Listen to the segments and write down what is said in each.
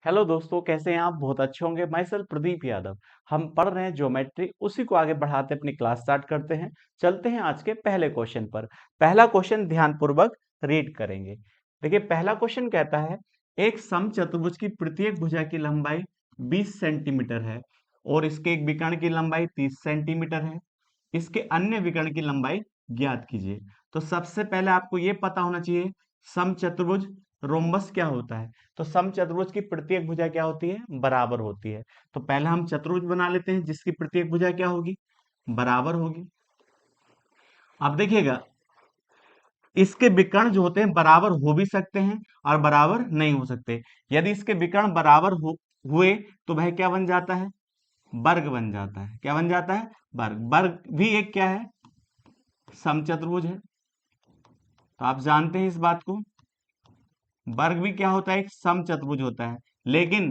Hello दोस्तों, कैसे हैं आप? बहुत अच्छे होंगे। My self Pradeep Yadav. हम पढ़ रहे हैं ज्योमेट्री, उसी को आगे बढ़ाते अपनी क्लास स्टार्ट करते हैं। चलते हैं आज के पहले क्वेश्चन पर। पहला क्वेश्चन ध्यानपूर्वक रीड करेंगे। देखिए, पहला क्वेश्चन कहता है एक समचतुर्भुज की प्रत्येक भुजा की लंबाई 20 सेंटीमीटर है और इसके एक विकर्ण की लंबाई 30 सेंटीमीटर है। इसके अन्य विकर्ण की लंबाई ज्ञात कीजिए। तो सबसे पहले आपको ये पता होना चाहिए समचतुर्भुज रोम्बस क्या होता है। तो समचतुर्भुज की प्रत्येक भुजा क्या होती है? बराबर होती है। तो पहले हम चतुर्भुज बना लेते हैं जिसकी प्रत्येक भुजा क्या होगी? बराबर होगी। अब देखिएगा, इसके विकर्ण जो होते हैं बराबर हो भी सकते हैं और बराबर नहीं हो सकते। यदि इसके विकर्ण बराबर हुए तो वह क्या बन जाता है? वर्ग बन जाता है। क्या बन जाता है? वर्ग। वर्ग भी एक क्या है? समचतुर्भुज है। तो आप जानते हैं इस बात को। वर्ग भी क्या होता है? एक समचतुर्भुज होता है। लेकिन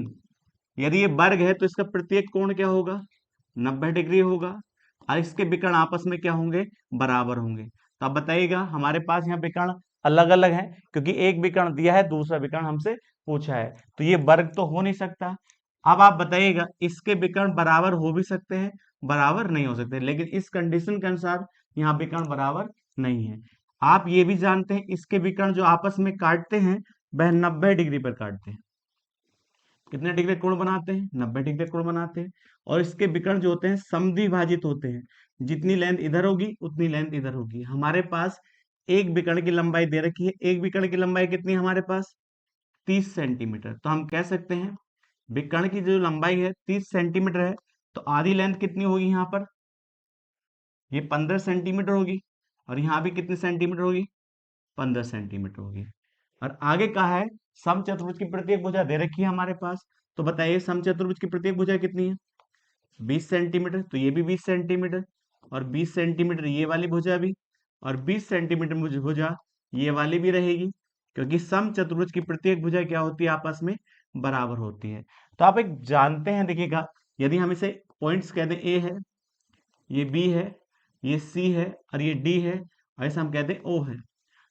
यदि ये वर्ग है तो इसका प्रत्येक कोण क्या होगा? 90 डिग्री होगा। और इसके विकर्ण आपस में क्या होंगे? बराबर होंगे। तो आप बताइएगा, हमारे पास यहाँ विकर्ण अलग अलग हैं क्योंकि एक विकर्ण दिया है, दूसरा विकर्ण हमसे पूछा है, तो ये वर्ग तो हो नहीं सकता। अब आप बताइएगा, इसके विकर्ण बराबर हो भी सकते हैं, बराबर नहीं हो सकते, लेकिन इस कंडीशन के अनुसार यहाँ विकर्ण बराबर नहीं है। आप ये भी जानते हैं इसके विकर्ण जो आपस में काटते हैं वह 90 डिग्री पर काटते हैं। कितने डिग्री कोण बनाते हैं? 90 डिग्री कोण बनाते हैं। और इसके विकर्ण जो होते हैं समद्विभाजित होते हैं। जितनी लेंथ इधर होगी उतनी लेंथ इधर होगी। हमारे पास एक विकर्ण की लंबाई दे रखी है। एक विकर्ण की लंबाई कितनी है हमारे पास? 30 सेंटीमीटर। तो हम कह सकते हैं विकर्ण की जो लंबाई है 30 सेंटीमीटर है, तो आधी लेंथ कितनी होगी यहाँ पर? ये 15 सेंटीमीटर होगी। और यहाँ भी कितनी सेंटीमीटर होगी? 15 सेंटीमीटर होगी। और आगे कहा है समचतुर्भुज की प्रत्येक भुजा दे रखी है हमारे पास। तो बताइए समचतुर्भुज की प्रत्येक भुजा कितनी है? 20 सेंटीमीटर। तो ये भी 20 सेंटीमीटर और 20 सेंटीमीटर ये वाली भुजा भी, और 20 सेंटीमीटर भुजा ये वाली भी रहेगी, क्योंकि समचतुर्भुज की प्रत्येक भुजा क्या होती है? आपस में बराबर होती है। तो आप एक जानते हैं, देखिएगा, यदि हम इसे पॉइंट्स कह दें, ए है, ये बी है, ये सी है और ये डी है, और ऐसा हम कहते हैं ओ है,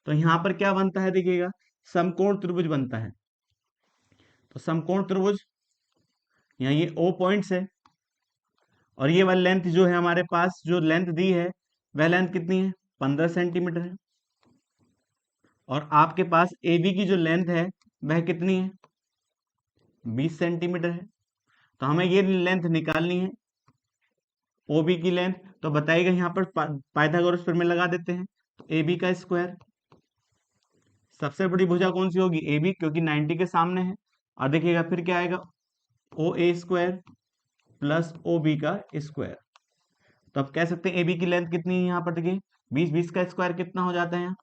तो यहाँ पर क्या बनता है? देखिएगा, समकोण त्रिभुज बनता है। तो समकोण त्रिभुज, यहाँ ये ओ पॉइंट्स है और ये वाली लेंथ जो है हमारे पास, जो लेंथ दी है वह लेंथ कितनी है? 15 सेंटीमीटर है। और आपके पास ए बी की जो लेंथ है वह कितनी है? 20 सेंटीमीटर है। तो हमें ये लेंथ निकालनी है, ओ बी की लेंथ। तो बताइएगा, यहाँ पर पाइथागोरस प्रमेय लगा देते हैं। तो ए बी का स्क्वायर, सबसे बड़ी भुजा कौन सी होगी? ए बी, क्योंकि 90 के सामने है। और देखिएगा फिर क्या आएगा? ओ ए स्क्वायर प्लस ओ बी का स्क्वायर। तो आप कह सकते हैं ए बी की लेंथ कितनी है? यहाँ पर देखिए 20, 20 का स्क्वायर कितना हो जाता है? यहाँ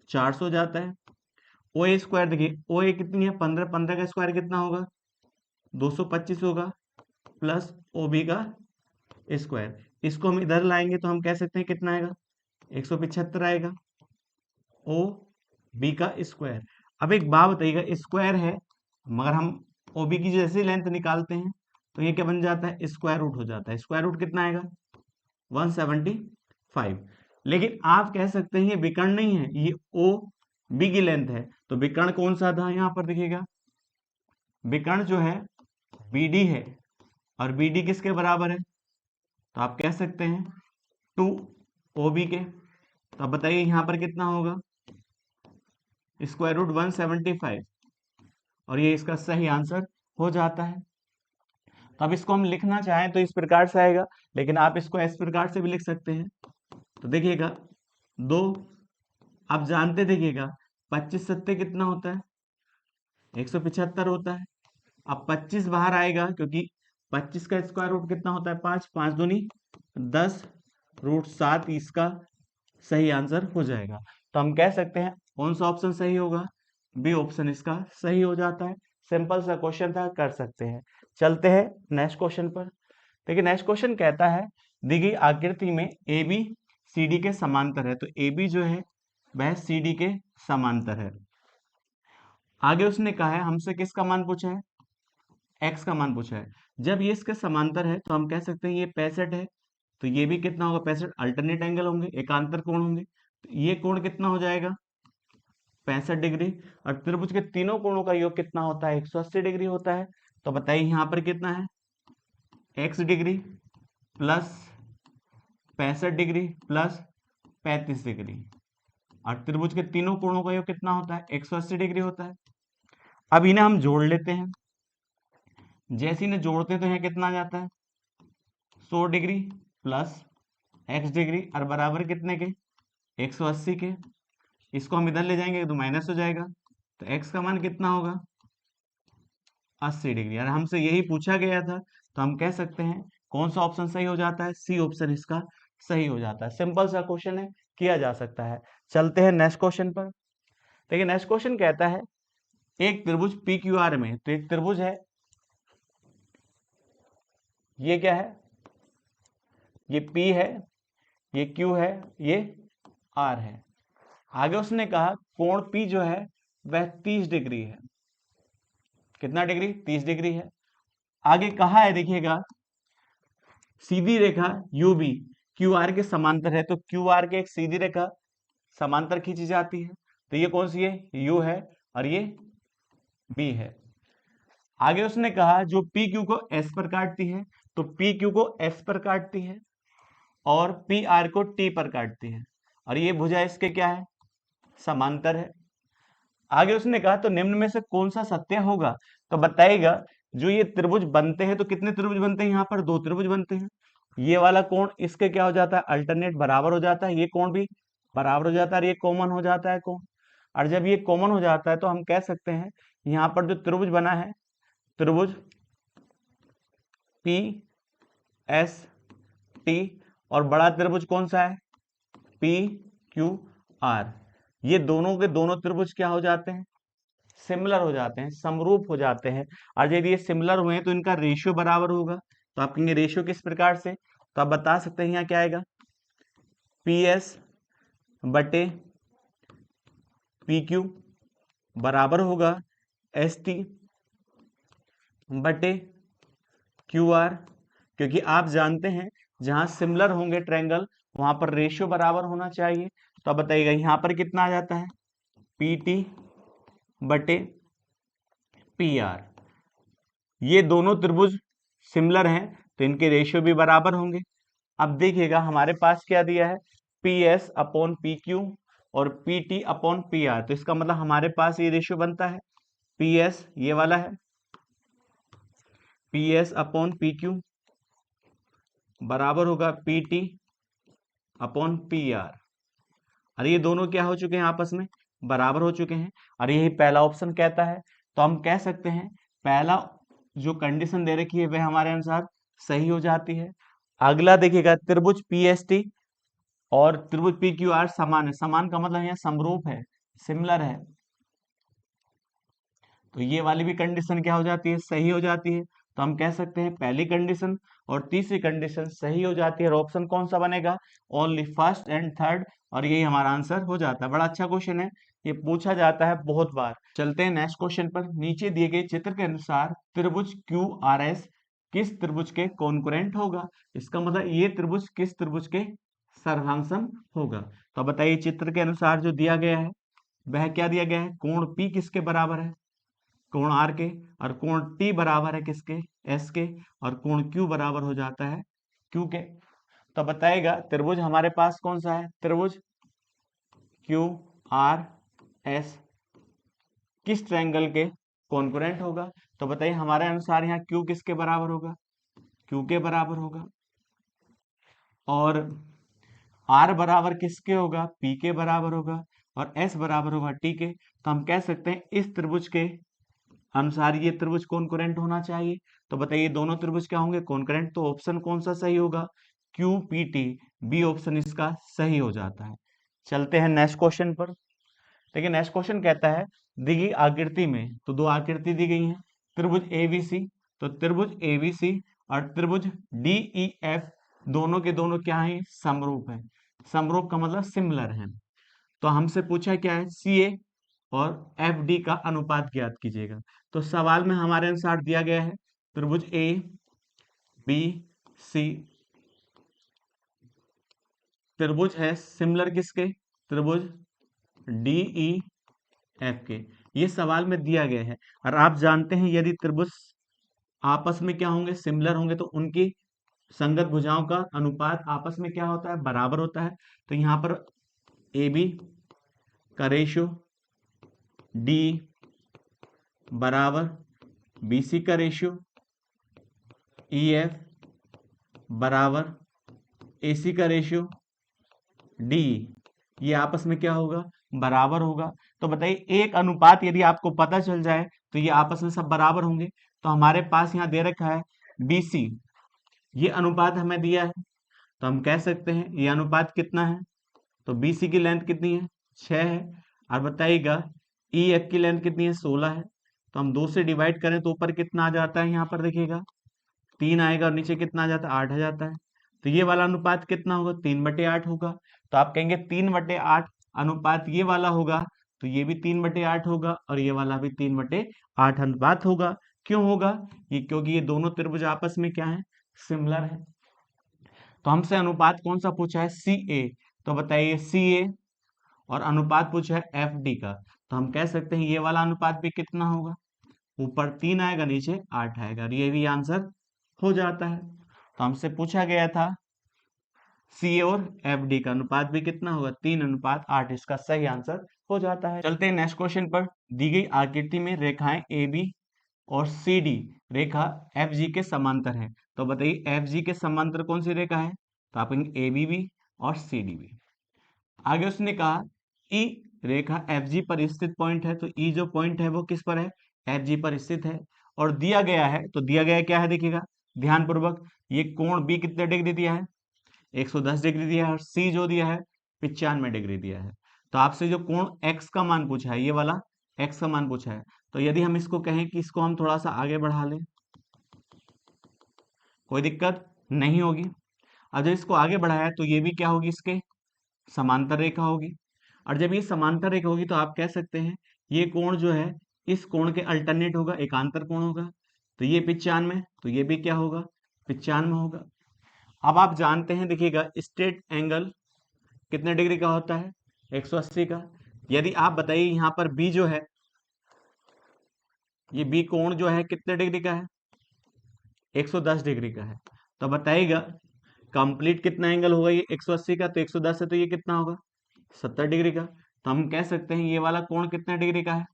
400 जाता है। ओ ए स्क्वायर देखिए, ओ ए कितनी है? 15, 15 का स्क्वायर कितना होगा? 225 होगा, प्लस ओ बी का स्क्वायर। इसको हम इधर लाएंगे तो हम कह सकते हैं कितना आएगा? 175 आएगा, ओ बी का स्क्वायर। अब एक बात बताइएगा, स्क्वायर है मगर हम ओ बी की जैसे लेंथ निकालते हैं तो ये क्या बन जाता है? स्क्वायर रूट हो जाता है। स्क्वायर रूट कितना आएगा? 175। लेकिन आप कह सकते हैं ये विकर्ण नहीं है, ये ओ बी की लेंथ है। तो विकर्ण कौन सा था? यहाँ पर देखिएगा, विकर्ण जो है बी डी है, और बी डी किसके बराबर है? तो आप कह सकते हैं 2 ओ बी के। तो अब बताइए यहाँ पर कितना होगा? स्क्वायर रूट 175, और ये इसका सही आंसर हो जाता है। तो अब इसको हम लिखना चाहें तो इस प्रकार से आएगा, लेकिन आप इसको इस प्रकार से भी लिख सकते हैं। तो देखिएगा, 2, आप जानते, देखिएगा 25 सत्ते कितना होता है? 175 होता है। अब 25 बाहर आएगा क्योंकि 25 का स्क्वायर रूट कितना होता है? 5, 5 दूनी 10, रूट 7 इसका सही आंसर हो जाएगा। तो हम कह सकते हैं कौन सा ऑप्शन सही होगा? बी ऑप्शन इसका सही हो जाता है। सिंपल सा क्वेश्चन था, कर सकते हैं। चलते हैं नेक्स्ट क्वेश्चन पर। देखिए, नेक्स्ट क्वेश्चन कहता है दी गई आकृति में ए बी सी डी के समांतर है। तो ए बी जो है वह सी डी के समांतर है। आगे उसने कहा है हमसे किसका मान पूछा है? एक्स का मान पूछा है। जब ये इसके समांतर है तो हम कह सकते हैं ये 65 है। तो ये भी कितना होगा? 65। अल्टरनेट एंगल होंगे, एकांतर कोण होंगे, तो ये कोण कितना हो जाएगा? 65 डिग्री, और त्रिभुज के तीनों कोणों का योग कितना होता है? 180 डिग्री होता है। तो बताइए यहाँ पर कितना है? x degree plus 65 degree plus 35 degree, और त्रिभुज के तीनों कोणों का योग कितना होता है? 180 डिग्री होता है। अब इन्हें हम जोड़ लेते हैं। जैसे इन्हें जोड़ते हैं तो यहाँ कितना आ जाता है? 100 डिग्री प्लस x डिग्री, और बराबर कितने के? 180 के। इसको हम इधर ले जाएंगे तो माइनस हो जाएगा, तो x का मान कितना होगा? 80 डिग्री। और हमसे यही पूछा गया था, तो हम कह सकते हैं कौन सा ऑप्शन सही हो जाता है? सी ऑप्शन इसका सही हो जाता है। सिंपल सा क्वेश्चन है, किया जा सकता है। चलते हैं नेक्स्ट क्वेश्चन पर। देखिए नेक्स्ट क्वेश्चन कहता है एक त्रिभुज पी क्यू आर में, तो एक त्रिभुज है, ये क्या है? ये P है, ये Q है, ये R है। आगे उसने कहा कोण P जो है वह 30 डिग्री है। कितना डिग्री? 30 डिग्री है। आगे कहा है, देखिएगा, सीधी रेखा UV QR के समांतर है, तो QR के एक सीधी रेखा समांतर खींची जाती है। तो ये कौन सी है? U है, और ये B है। आगे उसने कहा जो PQ को S पर काटती है, तो PQ को S पर काटती है और PR को T पर काटती है, और ये भुजा इसके क्या है? समांतर है। आगे उसने कहा तो निम्न में से कौन सा सत्य होगा? तो बताइएगा, जो ये त्रिभुज बनते हैं, तो कितने त्रिभुज बनते हैं? यहाँ पर 2 त्रिभुज बनते हैं। ये वाला कोण इसके क्या हो जाता है? अल्टरनेट बराबर हो जाता है। ये कोण भी बराबर हो जाता है, और ये कॉमन हो जाता है कोण। और जब ये कॉमन हो जाता है तो हम कह सकते हैं यहाँ पर जो त्रिभुज बना है, त्रिभुज PST, और बड़ा त्रिभुज कौन सा है? PQR। ये दोनों के दोनों त्रिभुज क्या हो जाते हैं? सिमिलर हो जाते हैं, समरूप हो जाते हैं। और यदि ये सिमिलर हुए हैं तो इनका रेशियो बराबर होगा। तो आप कहेंगे रेशियो किस प्रकार से? तो आप बता सकते हैं यहाँ क्या आएगा? PS बटे PQ बराबर होगा ST बटे QR, क्योंकि आप जानते हैं जहां सिमिलर होंगे ट्रायंगल वहां पर रेशियो बराबर होना चाहिए। तो आप बताइएगा यहाँ पर कितना आ जाता है? PT बटे PR। ये दोनों त्रिभुज सिमिलर हैं तो इनके रेशियो भी बराबर होंगे। अब देखिएगा हमारे पास क्या दिया है? PS अपॉन PQ और PT अपॉन PR। तो इसका मतलब हमारे पास ये रेशियो बनता है, PS ये वाला है, PS अपॉन PQ बराबर होगा PT अपॉन PR। और ये दोनों क्या हो चुके हैं? आपस में बराबर हो चुके हैं, और यही पहला ऑप्शन कहता है। तो हम कह सकते हैं पहला जो कंडीशन दे रखी है वह हमारे अनुसार सही हो जाती है। अगला देखिएगा, त्रिभुज PST और त्रिभुज PQR समान है। समान का मतलब यहाँ समरूप है, सिमिलर है, तो ये वाली भी कंडीशन क्या हो जाती है? सही हो जाती है। तो हम कह सकते हैं पहली कंडीशन और तीसरी कंडीशन सही हो जाती है, और ऑप्शन कौन सा बनेगा? ओनली फर्स्ट एंड थर्ड, और यही हमारा आंसर हो जाता है। बड़ा अच्छा क्वेश्चन है, ये पूछा जाता है बहुत बार। चलते हैं नेक्स्ट क्वेश्चन पर। नीचे दिए गए चित्र के अनुसार त्रिभुज QRS किस त्रिभुज के कॉन्करेंट होगा? इसका मतलब ये त्रिभुज किस त्रिभुज के सर्वांगसम होगा? तो बताइए चित्र के अनुसार जो दिया गया है वह क्या दिया गया है? कोण P किसके बराबर है? कोण R के। और कोण T बराबर है किसके? S के। और कोण Q बराबर हो जाता है Q के। तो बताएगा त्रिभुज हमारे पास कौन सा है? त्रिभुज QRS किस ट्रायंगल के कॉन्करेंट होगा? तो बताइए हमारे अनुसार यहाँ Q किसके बराबर होगा? Q के बराबर होगा। और R बराबर किसके होगा? P के बराबर होगा। और S बराबर होगा T के। तो हम कह सकते हैं इस त्रिभुज के अनुसार ये त्रिभुज कॉन्करेंट होना चाहिए। तो बताइए दोनों त्रिभुज क्या होंगे? कॉन्करेंट। तो ऑप्शन कौन सा सही होगा? QPT, बी ऑप्शन इसका सही हो जाता है। चलते हैं नेक्स्ट क्वेश्चन पर। देखिए नेक्स्ट क्वेश्चन कहता है दी गई आकृति में, तो दो आकृति दी गई हैं, त्रिभुज ABC, तो त्रिभुज ABC और त्रिभुज DEF दोनों के दोनों क्या है? समरूप है। समरूप का मतलब सिमिलर है। तो हमसे पूछा क्या है? CA और FD का अनुपात ज्ञात कीजिएगा। तो सवाल में हमारे अनुसार दिया गया है त्रिभुज ABC त्रिभुज है सिमिलर किसके? त्रिभुज DEF एफ के। ये सवाल में दिया गया है। और आप जानते हैं यदि त्रिभुज आपस में क्या होंगे, सिमिलर होंगे, तो उनकी संगत भुजाओं का अनुपात आपस में क्या होता है, बराबर होता है। तो यहाँ पर ए बी का रेशियो डी बराबर बी सी का रेशियो ई एफ बराबर ए सी का रेशियो डी, ये आपस में क्या होगा, बराबर होगा। तो बताइए एक अनुपात यदि आपको पता चल जाए तो ये आपस में सब बराबर होंगे। तो हमारे पास यहाँ दे रखा है BC, ये अनुपात हमें दिया है, तो हम कह सकते हैं ये अनुपात कितना है, तो BC की लेंथ कितनी है, 6 है। और बताइएगा EF की लेंथ कितनी है, 16 है। तो हम 2 से डिवाइड करें तो ऊपर कितना आ जाता है, यहाँ पर देखिएगा 3 आएगा, और नीचे कितना आ जाता है, 8 आ जाता है। तो ये वाला अनुपात कितना होगा, 3/8 होगा। तो आप कहेंगे 3/8 अनुपात ये वाला होगा, तो ये भी 3/8 होगा, और ये वाला भी 3/8 अनुपात होगा। क्यों होगा ये, क्योंकि ये दोनों त्रिभुज आपस में क्या है, सिमिलर है। तो हमसे अनुपात कौन सा पूछा है, CA। तो बताइए CA और अनुपात पूछा है FD का, तो हम कह सकते हैं ये वाला अनुपात भी कितना होगा, ऊपर 3 आएगा, नीचे 8 आएगा, और ये भी आंसर हो जाता है। तो हमसे पूछा गया था CA और FD का अनुपात भी कितना होगा, 3:8, इसका सही आंसर हो जाता है। चलते हैं नेक्स्ट क्वेश्चन पर। दी गई आकृति में रेखाएं AB और CD रेखा FG के समांतर है। तो बताइए FG के समांतर कौन सी रेखा है, तो आप कहेंगे ABB और CDB। आगे उसने कहा E रेखा FG पर स्थित पॉइंट है, तो E जो पॉइंट है वो किस पर है, FG पर स्थित है। और दिया गया है, तो दिया गया क्या है देखिएगा ध्यान पूर्वक, ये कोण B कितने डिग्री दिया है, 110 डिग्री दिया है, और C जो दिया है 95 डिग्री दिया है। तो आपसे जो कोण X का मान पूछा है, ये वाला X का मान पूछा है, तो यदि हम इसको कहें कि इसको हम थोड़ा सा आगे बढ़ा लें, कोई दिक्कत नहीं होगी। और जब इसको आगे बढ़ाया तो ये भी क्या होगी, इसके समांतर रेखा होगी। और जब ये समांतर रेखा होगी तो आप कह सकते हैं ये कोण जो है इस कोण के अल्टरनेट होगा, एकांतर कोण होगा। तो ये 95, तो ये भी क्या होगा, 95 होगा। अब आप जानते हैं देखिएगा स्ट्रेट एंगल कितने डिग्री का होता है, 180 का। यदि आप बताइए यहाँ पर बी जो है, ये बी कोण जो है कितने डिग्री का है, 110 डिग्री का है। तो बताइएगा कंप्लीट कितना एंगल होगा ये 180 का, तो 110 है तो ये कितना होगा, 70 डिग्री का। तो हम कह सकते हैं ये वाला कोण कितने डिग्री का है,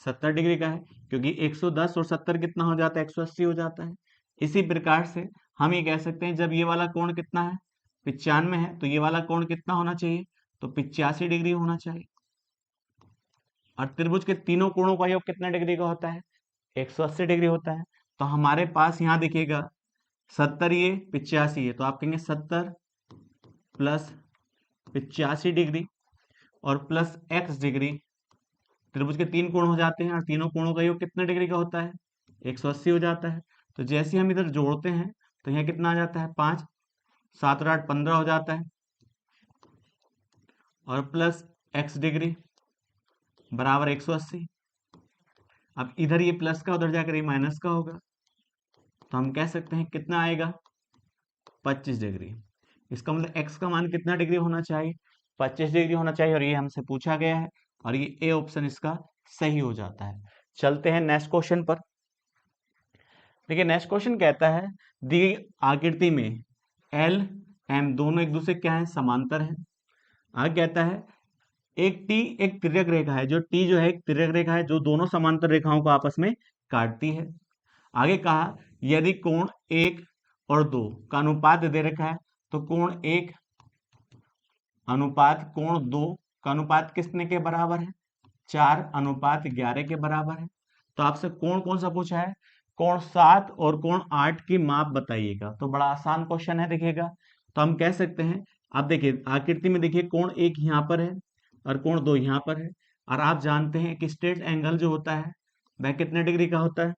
70 डिग्री का है, क्योंकि 110 और 70 कितना हो जाता है, 180 हो जाता है। इसी प्रकार से हम ये कह सकते हैं जब ये वाला कोण कितना है, 95 है, तो ये वाला कोण कितना होना चाहिए, तो 85 डिग्री होना चाहिए। और त्रिभुज के तीनों कोणों का योग कितने डिग्री का होता है, 180 डिग्री होता है। तो हमारे पास यहाँ देखिएगा 70 ये 85 है, तो आप कहेंगे 70 प्लस 85 डिग्री और प्लस x डिग्री, त्रिभुज के 3 कोण हो जाते हैं, और तीनों कोणों का योग कितने डिग्री का होता है, 180 हो जाता है। तो जैसे हम इधर जोड़ते हैं तो यहाँ कितना आ जाता है, 5 7 और 8 15 हो जाता है, और प्लस x डिग्री बराबर 180। अब इधर ये प्लस का, उधर जाकर ये माइनस का होगा, तो हम कह सकते हैं कितना आएगा, 25 डिग्री। इसका मतलब x का मान कितना डिग्री होना चाहिए, 25 डिग्री होना चाहिए, और ये हमसे पूछा गया है, और ये ए ऑप्शन इसका सही हो जाता है। चलते हैं नेक्स्ट क्वेश्चन पर। देखिए नेक्स्ट क्वेश्चन कहता है दी गई आकृति में एल एम दोनों एक दूसरे क्या है, समांतर है। आगे कहता है एक टी एक तिर्यक रेखा है, जो टी जो है एक तिर्यक रेखा है जो दोनों समांतर रेखाओं को आपस में काटती है। आगे कहा यदि कोण 1 और 2 का अनुपात दे रखा है, तो कोण 1 अनुपात कोण 2 का अनुपात कितने के बराबर है, 4:11 के बराबर है। तो आपसे कोण कौन सा पूछा है, कोण 7 और कोण 8 की माप बताइएगा। तो बड़ा आसान क्वेश्चन है देखिएगा। तो हम कह सकते हैं, आप देखिए आकृति में देखिए कोण 1 यहाँ पर है और कोण 2 यहाँ पर है, और आप जानते हैं कि स्ट्रेट एंगल जो होता है वह कितने डिग्री का होता है,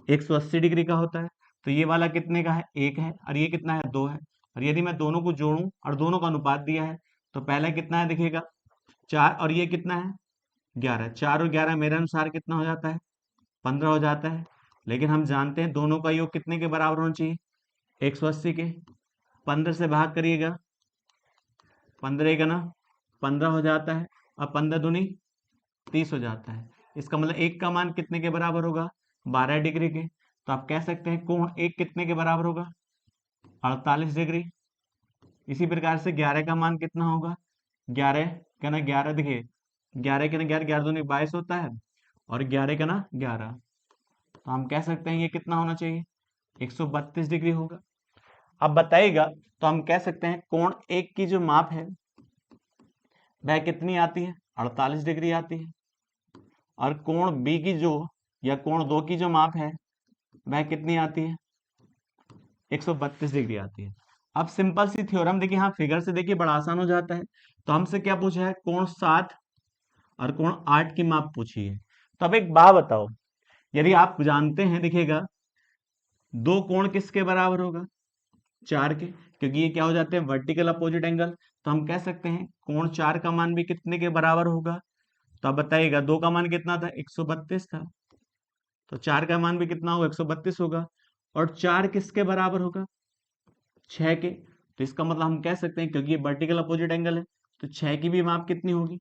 180 डिग्री का होता है। तो ये वाला कितने का है, 1 है, और ये कितना है, 2 है। और यदि मैं दोनों को जोड़ूं और दोनों का अनुपात दिया है, तो पहला कितना है देखिएगा 4, और ये कितना है 11, 4 और 11 मेरे अनुसार कितना हो जाता है, 15 हो जाता है। लेकिन हम जानते हैं दोनों का योग कितने के बराबर होना चाहिए, 180 के। 15 से भाग करिएगा, 15 का ना 15 हो जाता है, अब 15 दूनी 30 हो जाता है। इसका मतलब एक का मान कितने के बराबर होगा? 12 डिग्री के। तो आप कह सकते हैं कोण एक कितने के बराबर होगा? 48 डिग्री। इसी प्रकार से 11 का मान कितना होगा? 11 का ना 11, देखिए 11 के ना 11, 11 दूनी 22 होता है, और 11 का ना 11, तो हम कह सकते हैं ये कितना होना चाहिए? 132 डिग्री होगा। अब बताइएगा, तो हम कह सकते हैं कोण एक की जो माप है वह कितनी आती है? 48 डिग्री आती है। और कोण बी की जो, या कोण दो की जो माप है वह कितनी आती है? 132 डिग्री आती है। अब सिंपल सी थ्योरम देखिए, हाँ फिगर से देखिए बड़ा आसान हो जाता है। तो हमसे क्या पूछा है? कोण 7 और कोण 8 की माप पूछी है। तो अब एक बात बताओ, यदि आप जानते हैं, देखिएगा दो कोण किसके बराबर होगा? 4 के, क्योंकि ये क्या हो जाते हैं? Vertical opposite angle. तो हम कह सकते हैं कोण 4 का मान भी कितने के बराबर होगा? तो आप बताइएगा, 2 का मान कितना था? 132 था। तो 4 का मान भी कितना होगा? 132 होगा। और 4 किसके बराबर होगा? 6 के। तो इसका मतलब हम कह सकते हैं, क्योंकि ये वर्टिकल अपोजिट एंगल है, तो 6 की भी माप कितनी होगी?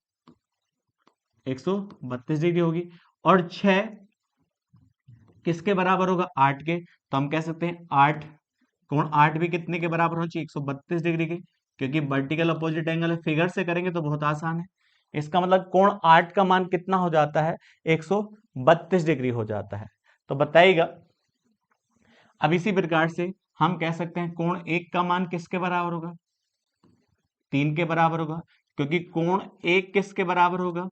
132 डिग्री होगी। और 6 किसके बराबर होगा? 8 के। तो हम कह सकते हैं 8, कोण 8 भी कितने के बराबर होना चाहिए? 132 डिग्री के, क्योंकि वर्टिकल अपोजिट एंगल है। फिगर से करेंगे तो बहुत आसान है। इसका मतलब कोण 8 का मान कितना हो जाता है? 132 डिग्री हो जाता है। तो बताइएगा, अब इसी प्रकार से हम कह सकते हैं कोण 1 का मान किसके बराबर होगा? 3 के बराबर होगा, क्योंकि कोण 1 किसके बराबर होगा?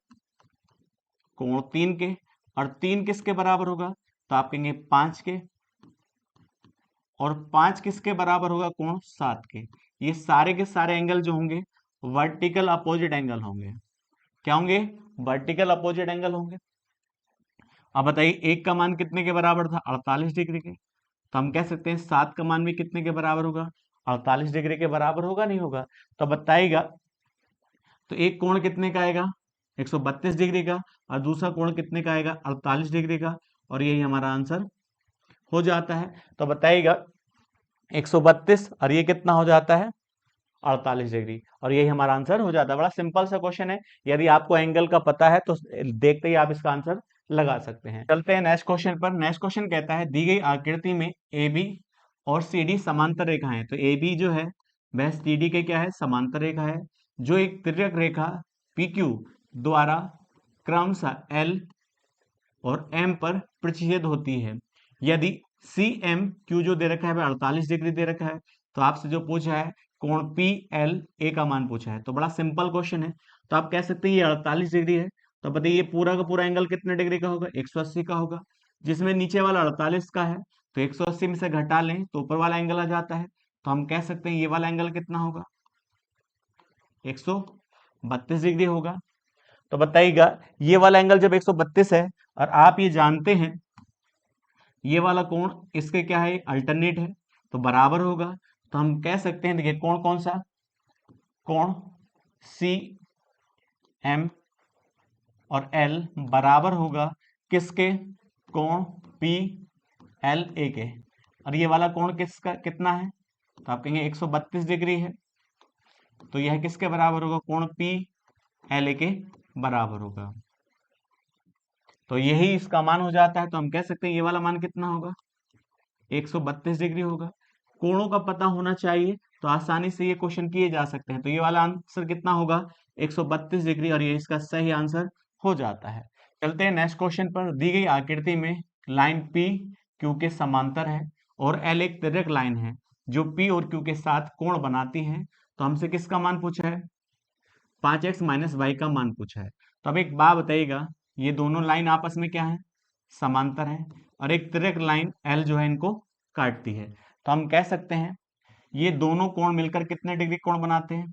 कोण 3 के। और 3 किसके बराबर होगा? तो आप कहेंगे 5 के। और 5 किसके बराबर होगा? कोण 7 के। ये सारे के सारे एंगल जो होंगे वर्टिकल अपोजिट एंगल होंगे। क्या होंगे? वर्टिकल अपोजिट एंगल होंगे। अब बताइए, 1 का मान कितने के बराबर था? 48 डिग्री के। तो हम कह सकते हैं 7 का मान भी कितने के बराबर होगा? 48 डिग्री के बराबर होगा, नहीं होगा? तो बताइएगा, तो एक कोण कितने का आएगा? 132 डिग्री का। और दूसरा कोण कितने का आएगा? 48 डिग्री का। और यही हमारा आंसर हो जाता है। तो बताइएगा, 132 और ये कितना हो जाता है? 48 डिग्री। और यही हमारा आंसर हो जाता है। बड़ा सिंपल सा क्वेश्चन है। यदि आपको एंगल का पता है तो देखते ही आप इसका आंसर लगा सकते हैं। चलते हैं नेक्स्ट क्वेश्चन पर। नेक्स्ट क्वेश्चन कहता है, दी गई आकृति में ए बी और सी डी समांतर रेखा है। तो ए बी जो है वह सी डी के क्या है? समांतर रेखा है, जो एक तिर्यक रेखा पी क्यू द्वारा क्रमशः एल और एम पर प्रतिच्छेद होती है। यदि सी एम क्यू जो दे रखा है वह 48 डिग्री दे रखा है, तो आपसे जो पूछा है कोण पी एल ए का मान पूछा है। तो बड़ा सिंपल क्वेश्चन है। तो आप कह सकते हैं ये 48 डिग्री है। तो बताइए ये पूरा का पूरा एंगल कितने डिग्री का होगा? 180 का होगा। जिसमें नीचे वाला 48 का है, तो 180 में से घटा लें तो ऊपर वाला एंगल आ जाता है। तो हम कह सकते हैं ये वाला एंगल कितना होगा? 132 डिग्री होगा। तो बताइएगा, ये वाला एंगल जब 132 है और आप ये जानते हैं ये वाला कोण इसके क्या है? अल्टरनेट है, तो बराबर होगा। तो हम कह सकते हैं, देखिए कोण कौन सा? कोण सी एम और एल बराबर होगा किसके? कोण पी एल ए के। और ये वाला कोण किसका कितना है? तो आप कहेंगे 132 डिग्री है। तो यह किसके बराबर होगा? कोण पी एल ए के बराबर होगा। तो यही इसका मान हो जाता है। तो हम कह सकते हैं ये वाला मान कितना होगा? 132 डिग्री होगा। कोणों का पता होना चाहिए, तो आसानी से ये क्वेश्चन किए जा सकते हैं। तो ये वाला आंसर कितना होगा? 132 डिग्री, और ये इसका सही आंसर हो जाता है। चलते हैं नेक्स्ट क्वेश्चन पर। दी गई आकृति में लाइन पी क्यू के समांतर है और एल एक तिर्यक लाइन है जो पी और क्यू के साथ कोण बनाती है। तो हमसे किसका मान पूछा है? 5x माइनस वाई का मान पूछा है। तो अब एक बात बताइएगा, ये दोनों लाइन आपस में क्या है? समांतर है। और एक तिर्यक लाइन एल जो है इनको काटती है। तो हम कह सकते हैं ये दोनों कोण मिलकर कितने डिग्री कोण बनाते हैं?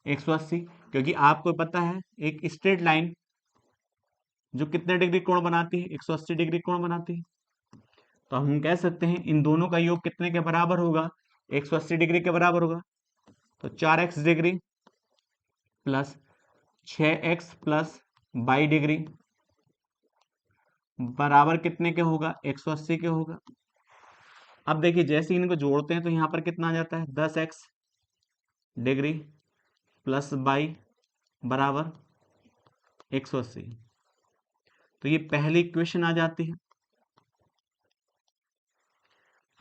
180। क्योंकि आपको पता है एक स्ट्रेट लाइन जो कितने डिग्री कोण बनाती है? 180 डिग्री कोण बनाती है। तो हम कह सकते हैं इन दोनों का योग कितने के बराबर होगा? 180 डिग्री के बराबर होगा। तो 4x degree plus 6x plus 22 degree बराबर कितने के होगा? 180 के होगा। अब देखिए, जैसे ही इनको जोड़ते हैं तो यहाँ पर कितना आ जाता है? 10x डिग्री प्लस 22 बराबर 180। तो ये पहली इक्वेशन आ जाती है।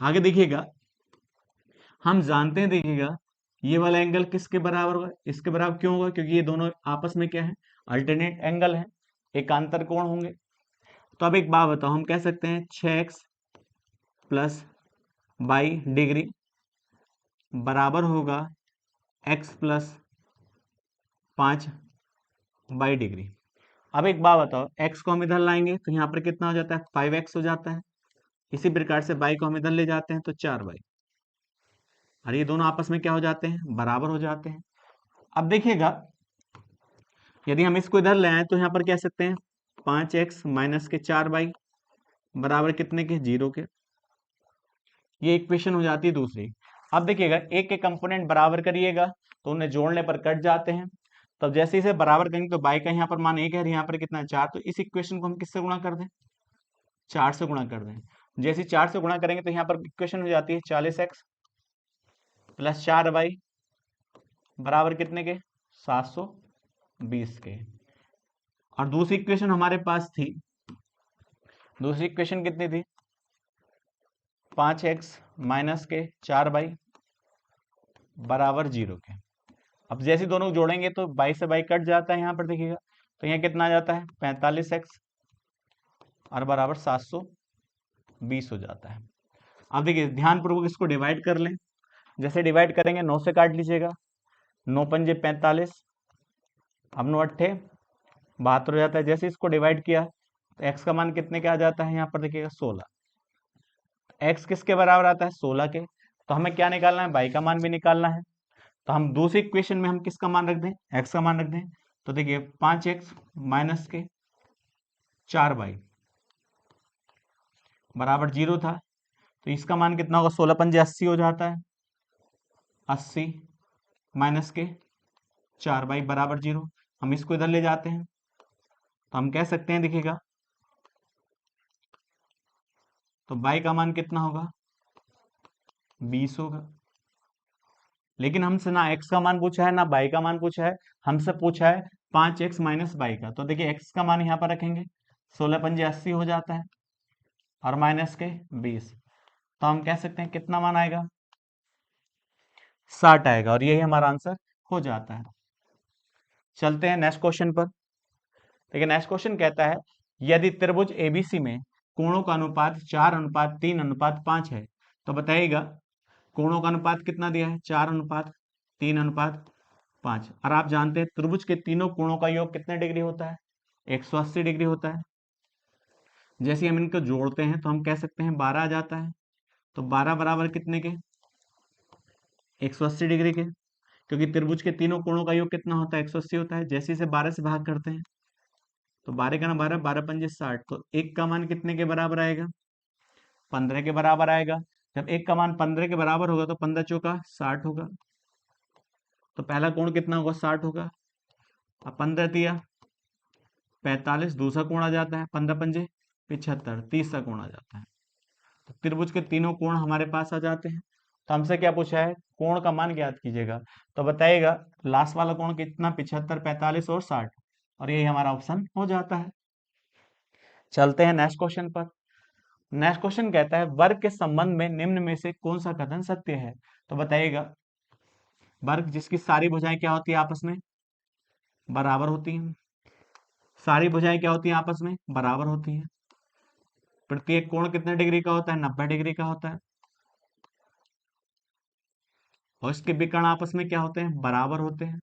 आगे देखिएगा, हम जानते हैं, देखिएगा ये वाला एंगल किसके बराबर होगा, इसके बराबर क्यों होगा, क्योंकि ये दोनों आपस में क्या है, अल्टरनेट एंगल है, एकांतर कोण होंगे। तो अब एक बात बताओ, हम कह सकते हैं 6x प्लस 22 डिग्री बराबर होगा x प्लस 5 डिग्री। अब एक बात बताओ, x को हम इधर लाएंगे तो यहाँ पर कितना हो जाता है, 5x हो जाता है। इसी प्रकार से y को हम इधर ले जाते हैं तो 4y, और ये दोनों आपस में क्या हो जाते हैं, बराबर हो जाते हैं। अब देखिएगा, यदि हम इसको इधर ले आए तो यहाँ पर कह सकते हैं 5x माइनस के 4y बराबर कितने के, 0 के। ये इक्वेशन हो जाती है दूसरी। अब देखिएगा, एक के कंपोनेंट बराबर करिएगा तो उन्हें जोड़ने पर कट जाते हैं। तब जैसे इसे बराबर करेंगे तो y का यहाँ पर मान 1 है, यहाँ पर कितना है, 4। तो इस इक्वेशन को हम किससे गुणा कर दें, 4 से गुणा कर दें। जैसे 4 से गुणा करेंगे तो यहाँ पर इक्वेशन हो जाती है 40x प्लस 4y बराबर कितने के, 720 के। और दूसरी इक्वेशन हमारे पास थी, दूसरी इक्वेशन कितनी थी, 5x माइनस के 4y बराबर 0 के। अब जैसे दोनों जोड़ेंगे तो 22 से 22 कट जाता है, यहाँ पर देखिएगा तो यहाँ कितना आ जाता है, 45x और बराबर 720 हो जाता है। अब देखिए ध्यानपूर्वक इसको डिवाइड कर लें। जैसे डिवाइड करेंगे 9 से काट लीजिएगा, 9 पंजे 45, अब 9 अट्ठे 72 हो जाता है। जैसे इसको डिवाइड किया तो x का मान कितने का आ जाता है, यहाँ पर देखिएगा 16। x किसके बराबर आता है, 16 के। तो हमें क्या निकालना है, y का मान भी निकालना है। तो हम दूसरी इक्वेशन में हम किसका मान रख दें, x का मान रख दें। तो देखिए 5x माइनस के 4y बराबर 0 था, तो इसका मान कितना होगा, 16 पंजे 80 हो जाता है, 80 माइनस के 4y बराबर 0। हम इसको इधर ले जाते हैं तो हम कह सकते हैं, देखिएगा तो y का मान कितना होगा, 20 होगा। लेकिन हमसे ना x का मान पूछा है ना y का मान पूछा है, हमसे पूछा है 5x माइनस y का। तो देखिए x का मान यहाँ पर रखेंगे, 16 पंजे 80 हो जाता है और माइनस के 20, तो हम कह सकते हैं कितना मान आएगा, 60 आएगा, और यही हमारा आंसर हो जाता है। चलते हैं नेक्स्ट क्वेश्चन पर। देखिए नेक्स्ट क्वेश्चन कहता है, यदि त्रिभुज एबीसी में कोणों का अनुपात 4:3:5 है, तो बताइएगा कोणों का अनुपात कितना दिया है, 4:3:5। और आप जानते हैं त्रिभुज के तीनों कोणों का योग कितने डिग्री होता है, 180 डिग्री होता है। जैसे हम इनको जोड़ते हैं तो हम कह सकते हैं 12 आ जाता है। तो 12 बराबर कितने के, 180 डिग्री के, क्योंकि त्रिभुज के तीनों कोणों का योग कितना होता है, 180 होता है। जैसे इसे 12 से भाग करते हैं तो 12 का ना 12, 12 पंजे 60, तो एक का मान कितने के बराबर आएगा, 15 के बराबर आएगा। जब एक का मान 15 के बराबर होगा तो 15 चौका 60 होगा। तो पहला कोण कितना होगा, 60 होगा। अब 15 दिया 45, दूसरा कोण आ जाता है 15 पंजे 75, तीसरा कोण आ जाता है। तो त्रिभुज के तीनों कोण हमारे पास आ जाते हैं। तो हमसे क्या पूछा है, कोण का मान ज्ञात कीजिएगा। तो बताइएगा लास्ट वाला कोण कितना, 75, 45 और 60, और यही हमारा ऑप्शन हो जाता है। चलते हैं नेक्स्ट क्वेश्चन पर। नेक्स्ट क्वेश्चन कहता है, वर्ग के संबंध में निम्न में से कौन सा कथन सत्य है। तो बताइएगा, वर्ग जिसकी सारी भुजाएं क्या होती है, आपस में बराबर होती हैं। सारी भुजाएं क्या होती हैं, आपस में बराबर होती हैं। प्रत्येक कोण कितने डिग्री का होता है, 90 डिग्री का होता है। और इसके विकर्ण आपस में क्या होते हैं, बराबर होते हैं।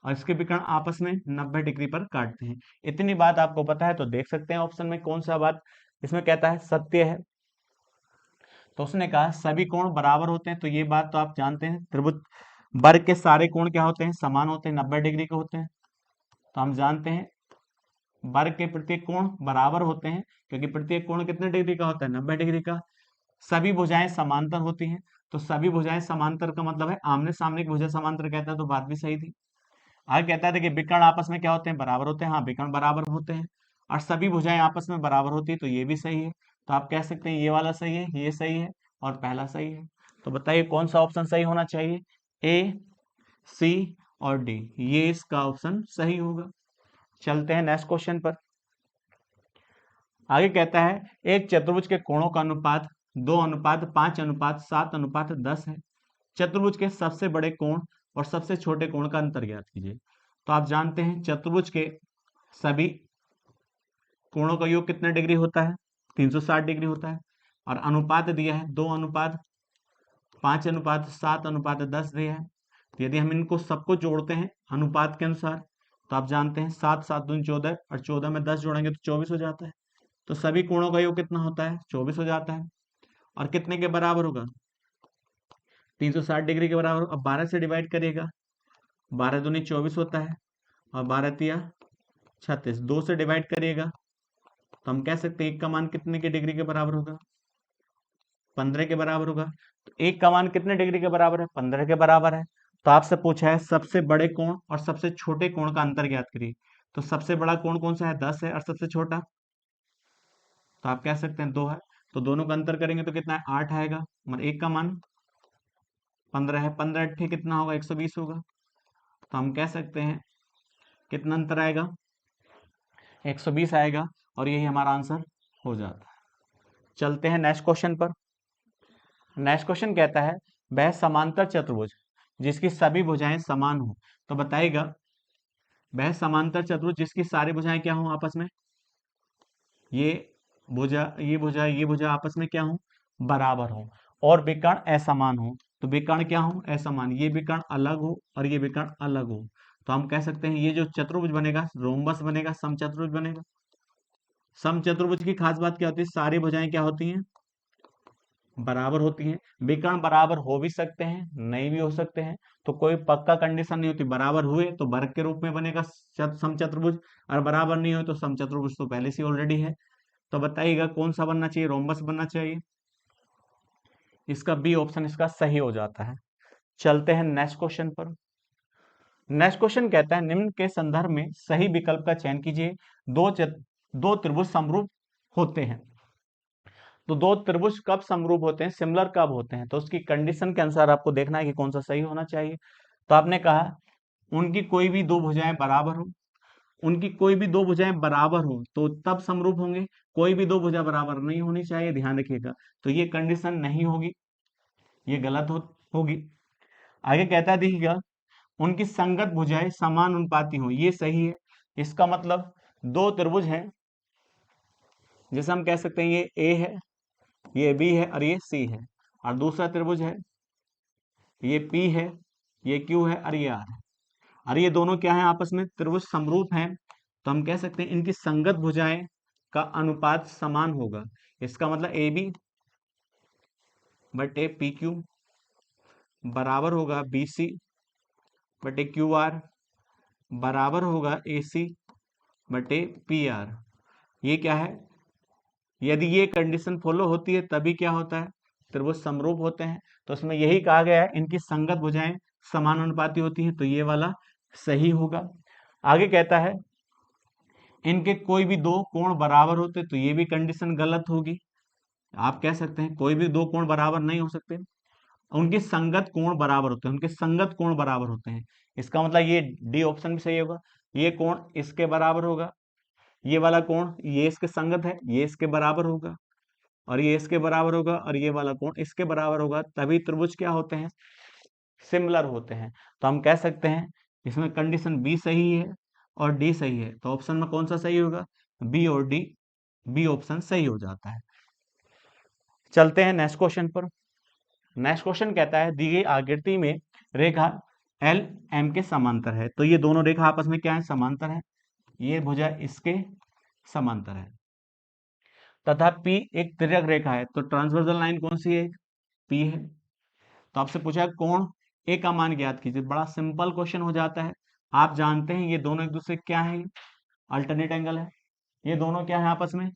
और इसके विकर्ण आपस में 90 डिग्री पर काटते हैं। इतनी बात आपको पता है तो देख सकते हैं ऑप्शन में कौन सा बात इसमें कहता है सत्य है। तो उसने कहा सभी कोण बराबर होते हैं, तो ये बात तो आप जानते हैं। त्रिभुज वर्ग के सारे कोण क्या होते हैं, समान होते हैं, 90 डिग्री के होते हैं। तो हम जानते हैं वर्ग के प्रत्येक कोण बराबर होते हैं, क्योंकि प्रत्येक कोण कितने डिग्री का होता है, 90 डिग्री का। सभी भुजाएं समांतर होती हैं, तो सभी भुजाएं समांतर का मतलब है आमने सामने की भुजा समांतर कहता है, तो बात भी सही थी। आगे कहता है कि विकर्ण आपस में क्या होते हैं, बराबर होते हैं। हाँ, विकर्ण बराबर होते हैं। और सभी भुजाएं आपस में बराबर होती है, तो ये भी सही है। तो आप कह सकते हैं ये वाला सही है, ये सही है और पहला सही है। तो बताइए कौन सा ऑप्शन सही होना चाहिए, ए, सी और डी, ये इसका ऑप्शन सही होगा। चलते हैं नेक्स्ट क्वेश्चन पर। आगे कहता है एक चतुर्भुज के कोणों का अनुपात 2:5:7:10 है। चतुर्भुज के सबसे बड़े कोण और सबसे छोटे कोण का अंतर ज्ञात कीजिए। तो आप जानते हैं चतुर्भुज के सभी कोणों का योग कितना डिग्री होता है, 360 डिग्री होता है। और अनुपात दिया है 2:5:7:10 दिया है। तो यदि हम इनको सबको जोड़ते हैं अनुपात के अनुसार, तो आप जानते हैं 7 7 दूनी 14 और 14 में 10 जोड़ेंगे तो 24 हो जाता है। तो सभी कोणों का योग कितना होता है, 24 हो जाता है। और कितने के बराबर होगा, 360 डिग्री के बराबर। अब 12 से डिवाइड करिएगा, 12 दूनी 24 होता है और 12 तिया 36। 2 से डिवाइड करिएगा तो हम कह सकते हैं एक का मान कितने के डिग्री के बराबर होगा, 15 के बराबर होगा। तो एक का मान कितने डिग्री के बराबर है, 15 के बराबर है। तो आपसे पूछा है सबसे बड़े कोण और सबसे छोटे कोण का अंतर ज्ञात करिए। तो सबसे बड़ा कोण कौन सा है, 10 है। और सबसे छोटा, तो आप कह सकते हैं 2 है। तो दोनों का अंतर करेंगे तो कितना है, 8 आएगा। मतलब एक का मान 15 है, 15 अट्ठे कितना होगा, 120 होगा। तो हम कह सकते हैं कितना अंतर आएगा, 120 आएगा। और यही हमारा आंसर हो जाता है। चलते हैं नेक्स्ट क्वेश्चन पर। नेक्स्ट क्वेश्चन कहता है वह समांतर चतुर्भुज जिसकी सभी भुजाएं समान हो। तो बताइएगा वह समांतर चतुर्भुज जिसकी सारी भुजाएं क्या हो आपस में, ये ये भुजा आपस में क्या हो, बराबर हो। और विकर्ण असमान हो। तो विकर्ण क्या हो, असमान। ये विकर्ण अलग हो और ये विकर्ण अलग हो। तो हम कह सकते हैं ये जो चतुर्भुज बनेगा रोम्बस बनेगा, समचतुर्भुज बनेगा। समचतुर्भुज की खास बात क्या होती है, सारी भुजाएं क्या होती हैं, बराबर होती हैं। विकर्ण बराबर हो भी सकते हैं, नहीं भी हो सकते हैं। तो कोई पक्का कंडीशन नहीं होती। बराबर हुए तो वर्ग के रूप में बनेगा समचतुर्भुज, और बराबर नहीं हुए तो समचतुर्भुज तो पहले से ऑलरेडी है। तो बताइएगा कौन सा बनना चाहिए, रोम्बस बनना चाहिए। इसका बी ऑप्शन इसका सही हो जाता है। चलते हैं नेक्स्ट क्वेश्चन पर। नेक्स्ट क्वेश्चन कहता है निम्न के संदर्भ में सही विकल्प का चयन कीजिए। दो त्रिभुज समरूप होते हैं। तो दो त्रिभुज कब समरूप होते हैं, सिमिलर कब होते हैं, तो उसकी कंडीशन के अनुसार आपको देखना है कि कौन सा सही होना चाहिए। तो आपने कहा उनकी कोई भी दो भुजाएं बराबर हो। उनकी कोई भी दो भुजाएं बराबर हो तो तब समरूप होंगे। कोई भी दो भुजा बराबर नहीं होनी चाहिए, ध्यान रखिएगा। तो ये कंडीशन नहीं होगी, ये गलत होगी। आगे कहता है देखिएगा उनकी संगत भुजाएं समान अनुपाती हो, ये सही है। इसका मतलब दो त्रिभुज हैं, जैसे हम कह सकते हैं ये ए है, ये बी है और ये सी है। और दूसरा त्रिभुज है, ये पी है, ये क्यू है और ये आर है। और ये दोनों क्या है, आपस में त्रिभुज समरूप हैं। तो हम कह सकते हैं इनकी संगत भुजाएं का अनुपात समान होगा। इसका मतलब ए बी बटे पी क्यू बराबर होगा बी सी बटे क्यू आर बराबर होगा ए सी बटे पी आर। ये क्या है, यदि ये कंडीशन फॉलो होती है तभी क्या होता है, त्रिभुज समरूप होते हैं। तो उसमें यही कहा गया है इनकी संगत भुजाएं समान अनुपाती होती हैं, तो ये वाला सही होगा। आगे कहता है इनके कोई भी दो कोण बराबर होते, तो ये भी कंडीशन गलत होगी। आप कह सकते हैं कोई भी दो कोण बराबर नहीं हो सकते, उनके संगत कोण बराबर होते हैं, उनके संगत कोण बराबर होते हैं। इसका मतलब ये डी ऑप्शन भी सही होगा। ये कोण इसके बराबर होगा, ये वाला कोण ये इसके संगत है, ये इसके बराबर होगा। और ये इसके बराबर होगा और ये वाला कोण इसके बराबर होगा, तभी त्रिभुज क्या होते हैं, सिमिलर होते हैं। तो हम कह सकते हैं इसमें कंडीशन बी सही है और डी सही है। तो ऑप्शन में कौन सा सही होगा, बी और डी, बी ऑप्शन सही हो जाता है। चलते हैं नेक्स्ट क्वेश्चन पर। नेक्स्ट क्वेश्चन कहता है दी गई आकृति में रेखा एल एम के समांतर है। तो ये दोनों रेखा आपस में क्या है, समांतर है। ये भुजा इसके समांतर है तथा P एक तिर्यक रेखा है। तो ट्रांसवर्सल लाइन कौन सी है, P है। तो आपसे पूछा कोण ए का मान ज्ञात कीजिए। बड़ा सिंपल क्वेश्चन हो जाता है। आप जानते हैं ये दोनों एक दूसरे क्या है, अल्टरनेट एंगल है। ये दोनों क्या है आपस में,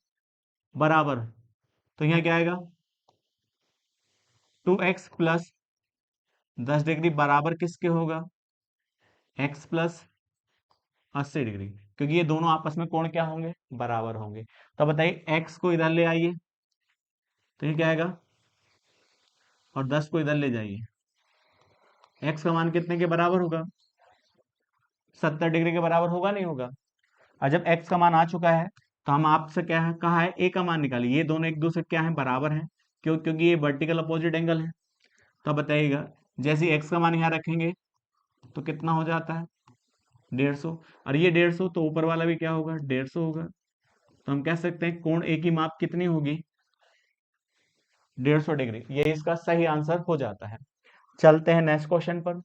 बराबर। तो यहाँ क्या आएगा, 2x प्लस 10 डिग्री बराबर किसके होगा, x प्लस 80 डिग्री। क्योंकि ये दोनों आपस में कोण क्या होंगे, बराबर होंगे। तो बताइए x को इधर ले आइए, तो ये क्या आएगा, और 10 को इधर ले जाइए। x का मान कितने के बराबर होगा, 70 डिग्री के बराबर होगा नहीं होगा। और जब x का मान आ चुका है तो हम आपसे क्या है कहा है a का मान निकालिए। ये दोनों एक दूसरे क्या है बराबर हैं, क्योंकि ये वर्टिकल अपोजिट एंगल है। तो बताइएगा जैसे ही x का मान यहाँ रखेंगे तो कितना हो जाता है 150, और ये 150 तो ऊपर वाला भी क्या होगा 150 होगा। तो हम कह सकते हैं कोण A की माप कितनी होगी 150 डिग्री। ये इसका सही आंसर हो जाता है। चलते हैं नेक्स्ट क्वेश्चन पर।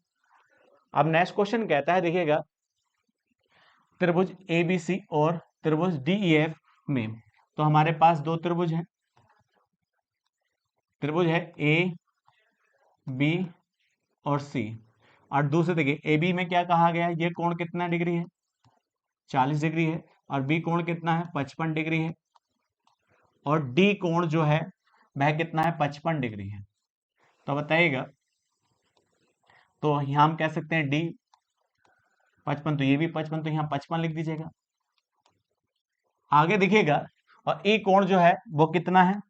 अब नेक्स्ट क्वेश्चन कहता है देखिएगा त्रिभुज ABC और त्रिभुज DEF में, तो हमारे पास दो त्रिभुज हैं, त्रिभुज है A B और C। और दूसरे देखिए AB में क्या कहा गया है, ये कोण कितना डिग्री है 40 डिग्री है, और B कोण कितना है 55 डिग्री है, और D कोण जो है वह कितना है 55 डिग्री है। तो बताइएगा, तो यहां हम कह सकते हैं D 55, तो ये भी 55, तो यहाँ 55 लिख दीजिएगा। आगे देखिएगा और E कोण जो है वो कितना है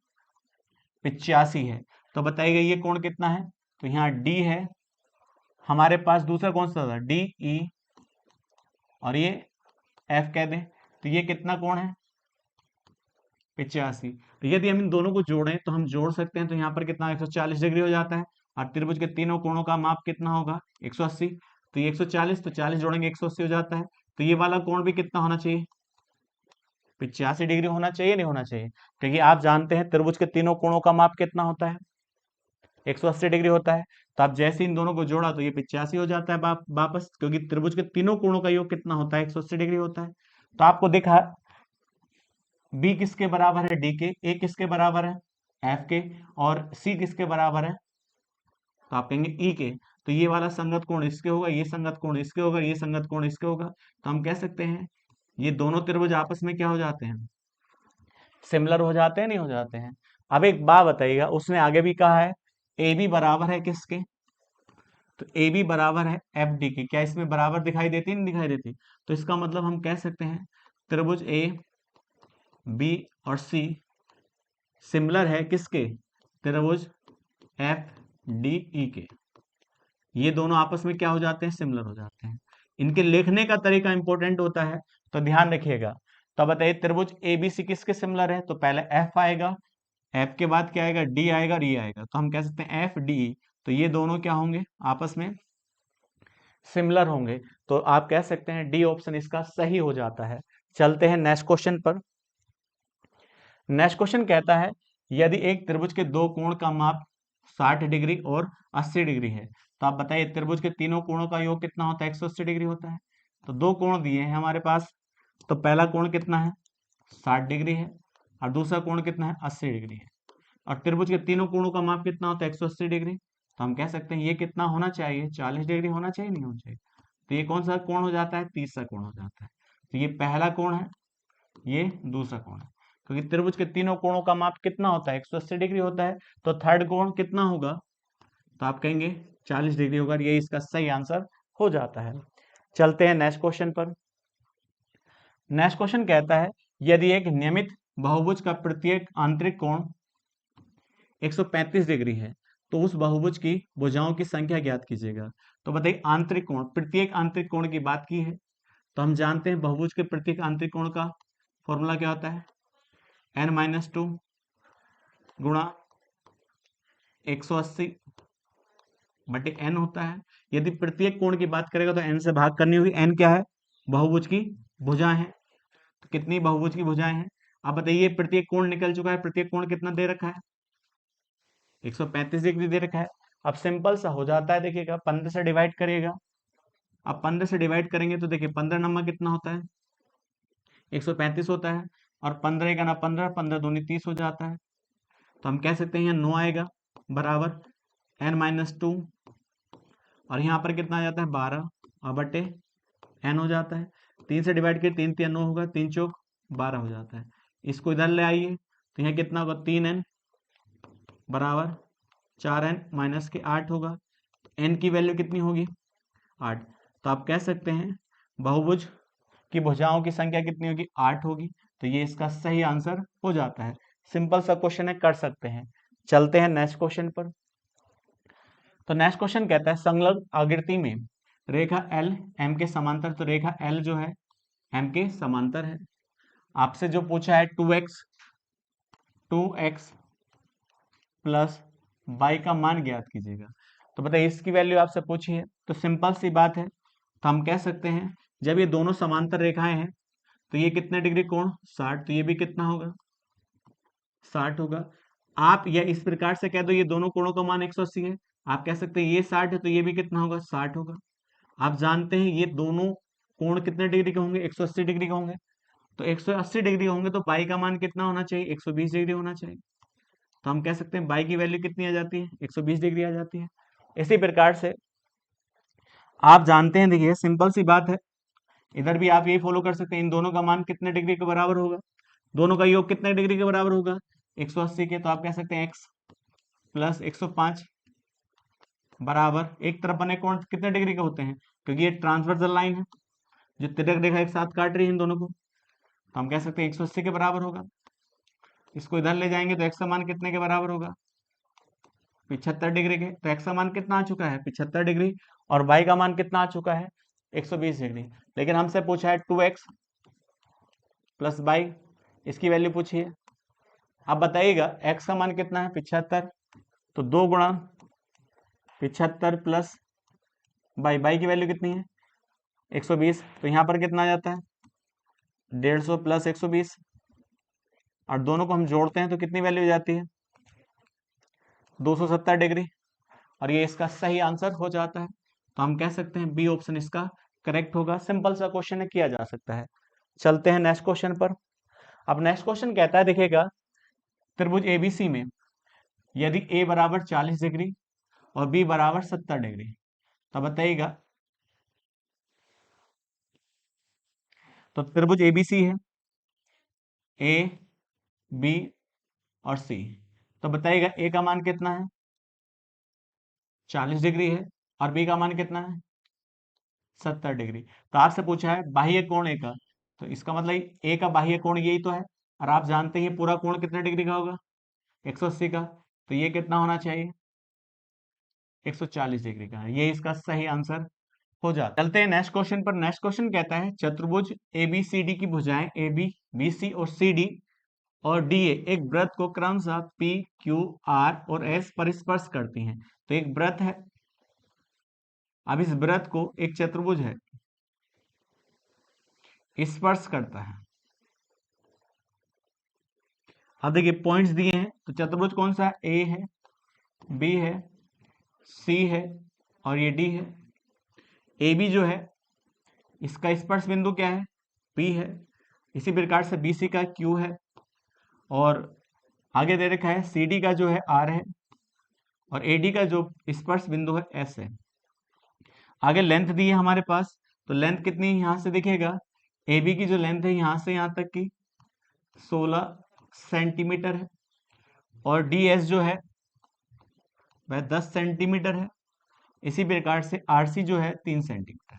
85 है। तो बताइएगा ये कोण कितना है, तो यहाँ D है, हमारे पास दूसरा कौन सा था DE, और ये F कह दें, तो ये कितना कोण है 85। तो यदि हम इन दोनों को जोड़ें तो हम जोड़ सकते हैं, तो यहाँ पर कितना 140 डिग्री हो जाता है, और त्रिभुज के तीनों कोणों का माप कितना होगा 180। तो ये 140, तो 40 जोड़ेंगे 180 हो जाता है। तो ये वाला कोण भी कितना होना चाहिए 85 डिग्री होना चाहिए, नहीं होना चाहिए, क्योंकि आप जानते हैं त्रिभुज के तीनों कोणों का माप कितना होता है 180 डिग्री होता है। तो आप जैसे इन दोनों को जोड़ा तो ये 85 हो जाता है वापस, क्योंकि त्रिभुज के तीनों कोणों का योग कितना होता है 180 डिग्री होता है। तो आपको देखा बी किसके बराबर है डी के, ए किसके बराबर है एफ के, और सी किसके बराबर है, तो आप कहेंगे ई के। तो ये वाला संगत कोण इसके होगा, ये संगत कोण इसके होगा, ये संगत कोण इसके होगा। तो हम कह सकते हैं ये दोनों त्रिभुज आपस में क्या हो जाते हैं सिमिलर हो जाते हैं, नहीं हो जाते हैं। अब एक बात बताइएगा, उसने आगे भी कहा है ए बी बराबर है किसके, तो ए बी बराबर है एफ डी के। क्या इसमें बराबर दिखाई देती नहीं दिखाई देती, तो इसका मतलब हम कह सकते हैं त्रिभुज ए बी और सी सिमिलर है किसके त्रिभुज एफ डी ई के। ये दोनों आपस में क्या हो जाते हैं सिमिलर हो जाते हैं। इनके लिखने का तरीका इंपॉर्टेंट होता है, तो ध्यान रखिएगा। तो बताइए त्रिभुज एबीसी किसके सिमिलर है, तो पहले एफ आएगा, एफ के बाद क्या आएगा डी आएगा और ई आएगा। तो हम कह सकते हैं एफ डी ई, तो ये दोनों क्या होंगे आपस में सिमिलर होंगे। तो आप कह सकते हैं डी ऑप्शन इसका सही हो जाता है। चलते हैं नेक्स्ट क्वेश्चन पर। नेक्स्ट क्वेश्चन कहता है यदि एक त्रिभुज के दो कोण का माप 60 डिग्री और 80 डिग्री है, तो आप बताइए त्रिभुज के तीनों कोणों का योग कितना होता है 180 डिग्री होता है। तो दो कोण दिए हैं हमारे पास, तो पहला कोण कितना है 60 डिग्री है, और दूसरा कोण कितना है 80 डिग्री है, और त्रिभुज के तीनों कोणों का माप कितना होता है 180 डिग्री। तो हम कह सकते हैं ये कितना होना चाहिए 40 डिग्री होना चाहिए, नहीं होना चाहिए। तो ये कौन सा कोण हो जाता है तीसरा कोण हो जाता है। तो ये पहला कोण है, ये दूसरा कोण है, क्योंकि त्रिभुज के तीनों कोणों का माप कितना होता है 180 डिग्री होता है। तो थर्ड कोण कितना होगा, तो आप कहेंगे 40 डिग्री होगा, ये इसका सही आंसर हो जाता है। चलते हैं नेक्स्ट क्वेश्चन पर। नेक्स्ट क्वेश्चन कहता है यदि एक नियमित बहुभुज का प्रत्येक आंतरिक कोण 135 डिग्री है, तो उस बहुभुज की भुजाओं की संख्या ज्ञात कीजिएगा। तो बताइए आंतरिक कोण, प्रत्येक आंतरिक कोण की बात की है, तो हम जानते हैं बहुभुज के प्रत्येक आंतरिक कोण का फॉर्मूला क्या होता है n-2 गुणा 180 बटे n होता है। यदि प्रत्येक कोण की बात करेगा तो n से भाग करनी होगी। n क्या है बहुभुज की भुजाएं हैं, तो कितनी बहुभुज की भुजाएं हैं। अब बताइए प्रत्येक कोण निकल चुका है, प्रत्येक कोण कितना दे रखा है 135 डिग्री दे रखा है। अब सिंपल सा हो जाता है, देखिएगा 15 से डिवाइड करिएगा। अब 15 से डिवाइड करेंगे तो देखिए 15 नंबर कितना होता है 135 होता है, और 15 का ना 15, 15 दूनी 30 हो जाता है। तो हम कह सकते हैं यहाँ 9 आएगा बराबर n-2, और यहाँ पर कितना आ जाता है 12 और बटे n हो जाता है। 3 से डिवाइड कर 3 3 9 होगा, 3 चौक 12 हो जाता है। इसको इधर ले आइए तो यहाँ कितना होगा 3n बराबर 4n माइनस के 8 होगा। n की वैल्यू कितनी होगी 8। तो आप कह सकते हैं बहुभुज की भुजाओं की संख्या कितनी होगी 8 होगी। तो ये इसका सही आंसर हो जाता है। सिंपल सा क्वेश्चन है, कर सकते हैं। चलते हैं नेक्स्ट क्वेश्चन पर। तो नेक्स्ट क्वेश्चन कहता है संलग्न आकृति में रेखा एल एम के समांतर, तो रेखा एल जो है एम के समांतर है। आपसे जो पूछा है 2x प्लस बाई का मान ज्ञात कीजिएगा, तो बताइए इसकी वैल्यू आपसे पूछी है, तो सिंपल सी बात है, तो हम कह सकते हैं जब ये दोनों समांतर रेखाएं हैं तो ये कितने डिग्री कोण 60, तो ये भी कितना होगा 60 होगा। आप या इस प्रकार से कह दो ये दोनों कोणों का मान 180 है, आप कह सकते हैं ये 60 है तो ये भी कितना होगा 60 होगा। आप जानते हैं ये दोनों कोण कितने डिग्री के होंगे 180 डिग्री के होंगे, तो 180 डिग्री होंगे तो पाई का मान कितना होना चाहिए 120 डिग्री होना चाहिए। तो हम कह सकते हैं बाई की वैल्यू कितनी आ जाती है 120 डिग्री आ जाती है। इसी प्रकार से आप जानते हैं, देखिए सिंपल सी बात है, इधर भी आप यही फॉलो कर सकते हैं, इन दोनों का मान कितने डिग्री के बराबर होगा, दोनों का योग कितने डिग्री के बराबर होगा 180 के, तो आप कह सकते हैं x प्लस 105 बराबर एक तरफ बने कोण कितने डिग्री के होते हैं, क्योंकि ये ट्रांसवर्सल लाइन है जो तिरक रेखा एक साथ काट रही है इन दोनों को, तो हम कह सकते हैं 180 के बराबर होगा। इसको इधर ले जाएंगे तो x का मान कितने के बराबर होगा 75 डिग्री के, तो x का मान कितना आ चुका है 75 डिग्री, और y का मान कितना आ चुका है 120 डिग्री। लेकिन हमसे पूछा है 2x प्लस बाई, इसकी वैल्यू पूछी है। अब बताइएगा x का मान कितना है 75, तो 2 गुणा 75 प्लस बाई की वैल्यू कितनी है 120, तो यहाँ पर कितना आ जाता है 150 प्लस 120, और दोनों को हम जोड़ते हैं तो कितनी वैल्यू हो जाती है 270 डिग्री, और ये इसका सही आंसर हो जाता है। तो हम कह सकते हैं बी ऑप्शन इसका करेक्ट होगा। सिंपल सा क्वेश्चन है, किया जा सकता है। चलते हैं नेक्स्ट क्वेश्चन पर। अब नेक्स्ट क्वेश्चन कहता है, देखिएगा त्रिभुज एबीसी में यदि ए बराबर 40 डिग्री और बी बराबर 70 डिग्री, तो बताइएगा, तो त्रिभुज एबीसी है ए बी और सी, तो बताइएगा ए का मान कितना है 40 डिग्री है और बी का मान कितना है 70 डिग्री। तो आपसे पूछा है बाह्य कोण ए का, तो इसका मतलब ए का बाह्य कोण यही तो है, और आप जानते हैं पूरा कोण कितने डिग्री का होगा 180 का, तो ये कितना होना चाहिए 140 डिग्री का, ये इसका सही आंसर हो जाता है। चलते हैं नेक्स्ट क्वेश्चन पर। नेक्स्ट क्वेश्चन कहता है चतुर्भुज एबीसीडी की भुजाएं ए बी बी सी और सी डी और डी ए एक वृत्त को क्रमशः पी क्यू आर और एस पर स्पर्श करती हैं। तो एक वृत्त है, अब इस वृत्त को एक चतुर्भुज है स्पर्श करता है। अब देखिए पॉइंट्स दिए हैं, तो चतुर्भुज कौन सा है, ए है, बी है, सी है और ये डी है। ए बी जो है इसका स्पर्श बिंदु क्या है पी है, इसी प्रकार से बी सी का क्यू है, और आगे दे रखा है सी डी का जो है आर है, और ए डी का जो स्पर्श बिंदु है एस है। आगे लेंथ दी है हमारे पास, तो लेंथ कितनी है यहाँ से देखिएगा, ए बी की जो लेंथ है यहाँ से यहाँ तक की 16 सेंटीमीटर है, और डी एस जो है वह 10 सेंटीमीटर है। इसी प्रकार से आर सी जो है 3 सेंटीमीटर।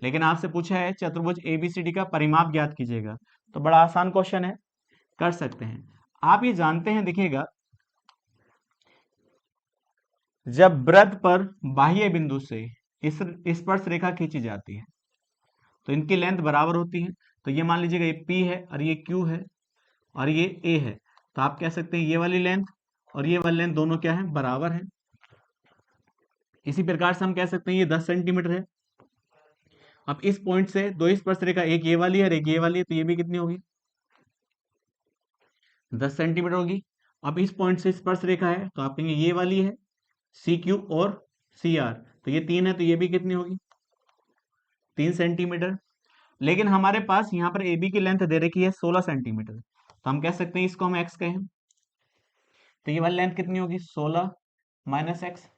लेकिन आपसे पूछा है चतुर्भुज एबीसीडी का परिमाप ज्ञात कीजिएगा, तो बड़ा आसान क्वेश्चन है, कर सकते हैं। आप ये जानते हैं, देखिएगा जब वृत्त पर बाह्य बिंदु से इस स्पर्श रेखा खींची जाती है तो इनकी लेंथ बराबर होती है। तो ये मान लीजिएगा ये P है और ये Q है और ये A है, तो आप कह सकते हैं ये वाली लेंथ और ये वाली लेंथ दोनों क्या है बराबर है। इसी प्रकार से हम कह सकते हैं ये 10 सेंटीमीटर है। अब इस पॉइंट से दो स्पर्श रेखा, एक ये वाली है और एक ये वाली है, तो ये भी कितनी होगी 10 सेंटीमीटर होगी। अब इस पॉइंट से स्पर्श रेखा है तो आप कहेंगे ये वाली है सी क्यू और सी आर, तो ये 3 है तो ये भी कितनी होगी 3 सेंटीमीटर। लेकिन हमारे पास यहाँ पर ए बी की लेंथ दे रखी है 16 सेंटीमीटर, तो हम कह सकते हैं इसको हम एक्स कहें, तो ये वाली लेंथ कितनी होगी 16 माइनस एक्स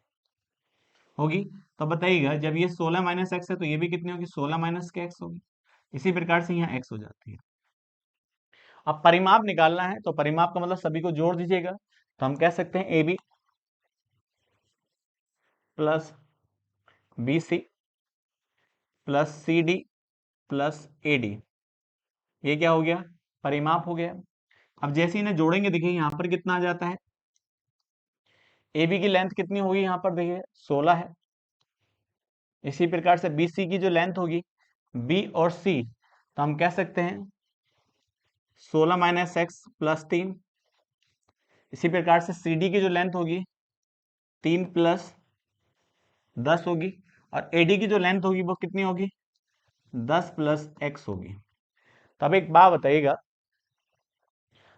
होगी। तो बताइएगा जब ये 16 माइनस एक्स है तो ये भी कितनी होगी 16 माइनस के एक्स होगी। इसी प्रकार से यहाँ एक्स हो जाती है। अब परिमाप निकालना है, तो परिमाप का मतलब सभी को जोड़ दीजिएगा, तो हम कह सकते हैं A B plus B C plus C D plus A D, ये क्या हो गया परिमाप हो गया। अब जैसे इन्हें जोड़ेंगे देखिए यहाँ पर कितना आ जाता है, ए बी की लेंथ कितनी होगी यहाँ पर देखिए 16 है। इसी प्रकार से बी सी की जो लेंथ होगी बी और सी, तो हम कह सकते हैं 16 माइनस एक्स प्लस 3। इसी प्रकार से सी डी की जो लेंथ होगी 3 प्लस 10 होगी, और ए डी की जो लेंथ होगी वो कितनी होगी 10 प्लस एक्स होगी। तो अब एक बात बताइएगा,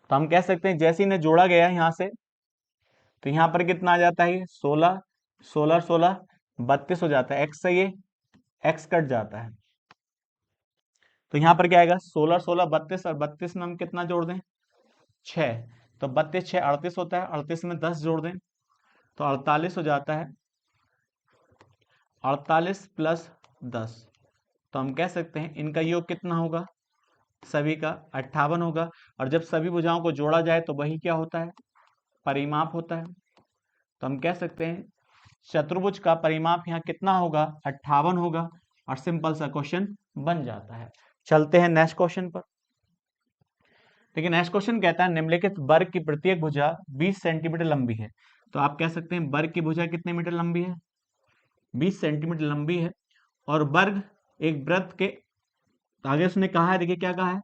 तो हम कह सकते हैं जैसे इन्हें जोड़ा गया है यहाँ से, तो यहाँ पर कितना आ जाता है, 16 16 16 32 हो जाता है। एक्स से ये एक्स कट जाता है, तो यहाँ पर क्या आएगा 16 16 32, और 32 में हम कितना जोड़ दें 6, तो 32 6 38 होता है, 38 में 10 जोड़ दें तो 48 हो जाता है। 48 प्लस 10, तो हम कह सकते हैं इनका योग कितना होगा, सभी का 58 होगा। और जब सभी भुजाओं को जोड़ा जाए तो वही क्या होता है, परिमाप होता है। तो हम कह सकते हैं चतुर्भुज का परिमाप यहाँ कितना होगा 58 होगा, और सिंपल सा क्वेश्चन बन जाता है। चलते हैं नेक्स्ट क्वेश्चन पर। देखिए नेक्स्ट क्वेश्चन कहता है निम्नलिखित वर्ग की प्रत्येक भुजा 20 सेंटीमीटर लंबी है। तो आप कह सकते हैं वर्ग की भुजा कितने मीटर लंबी है, 20 सेंटीमीटर लंबी है। और वर्ग एक वृत्त के आगे उसने कहा है, देखिए क्या कहा है,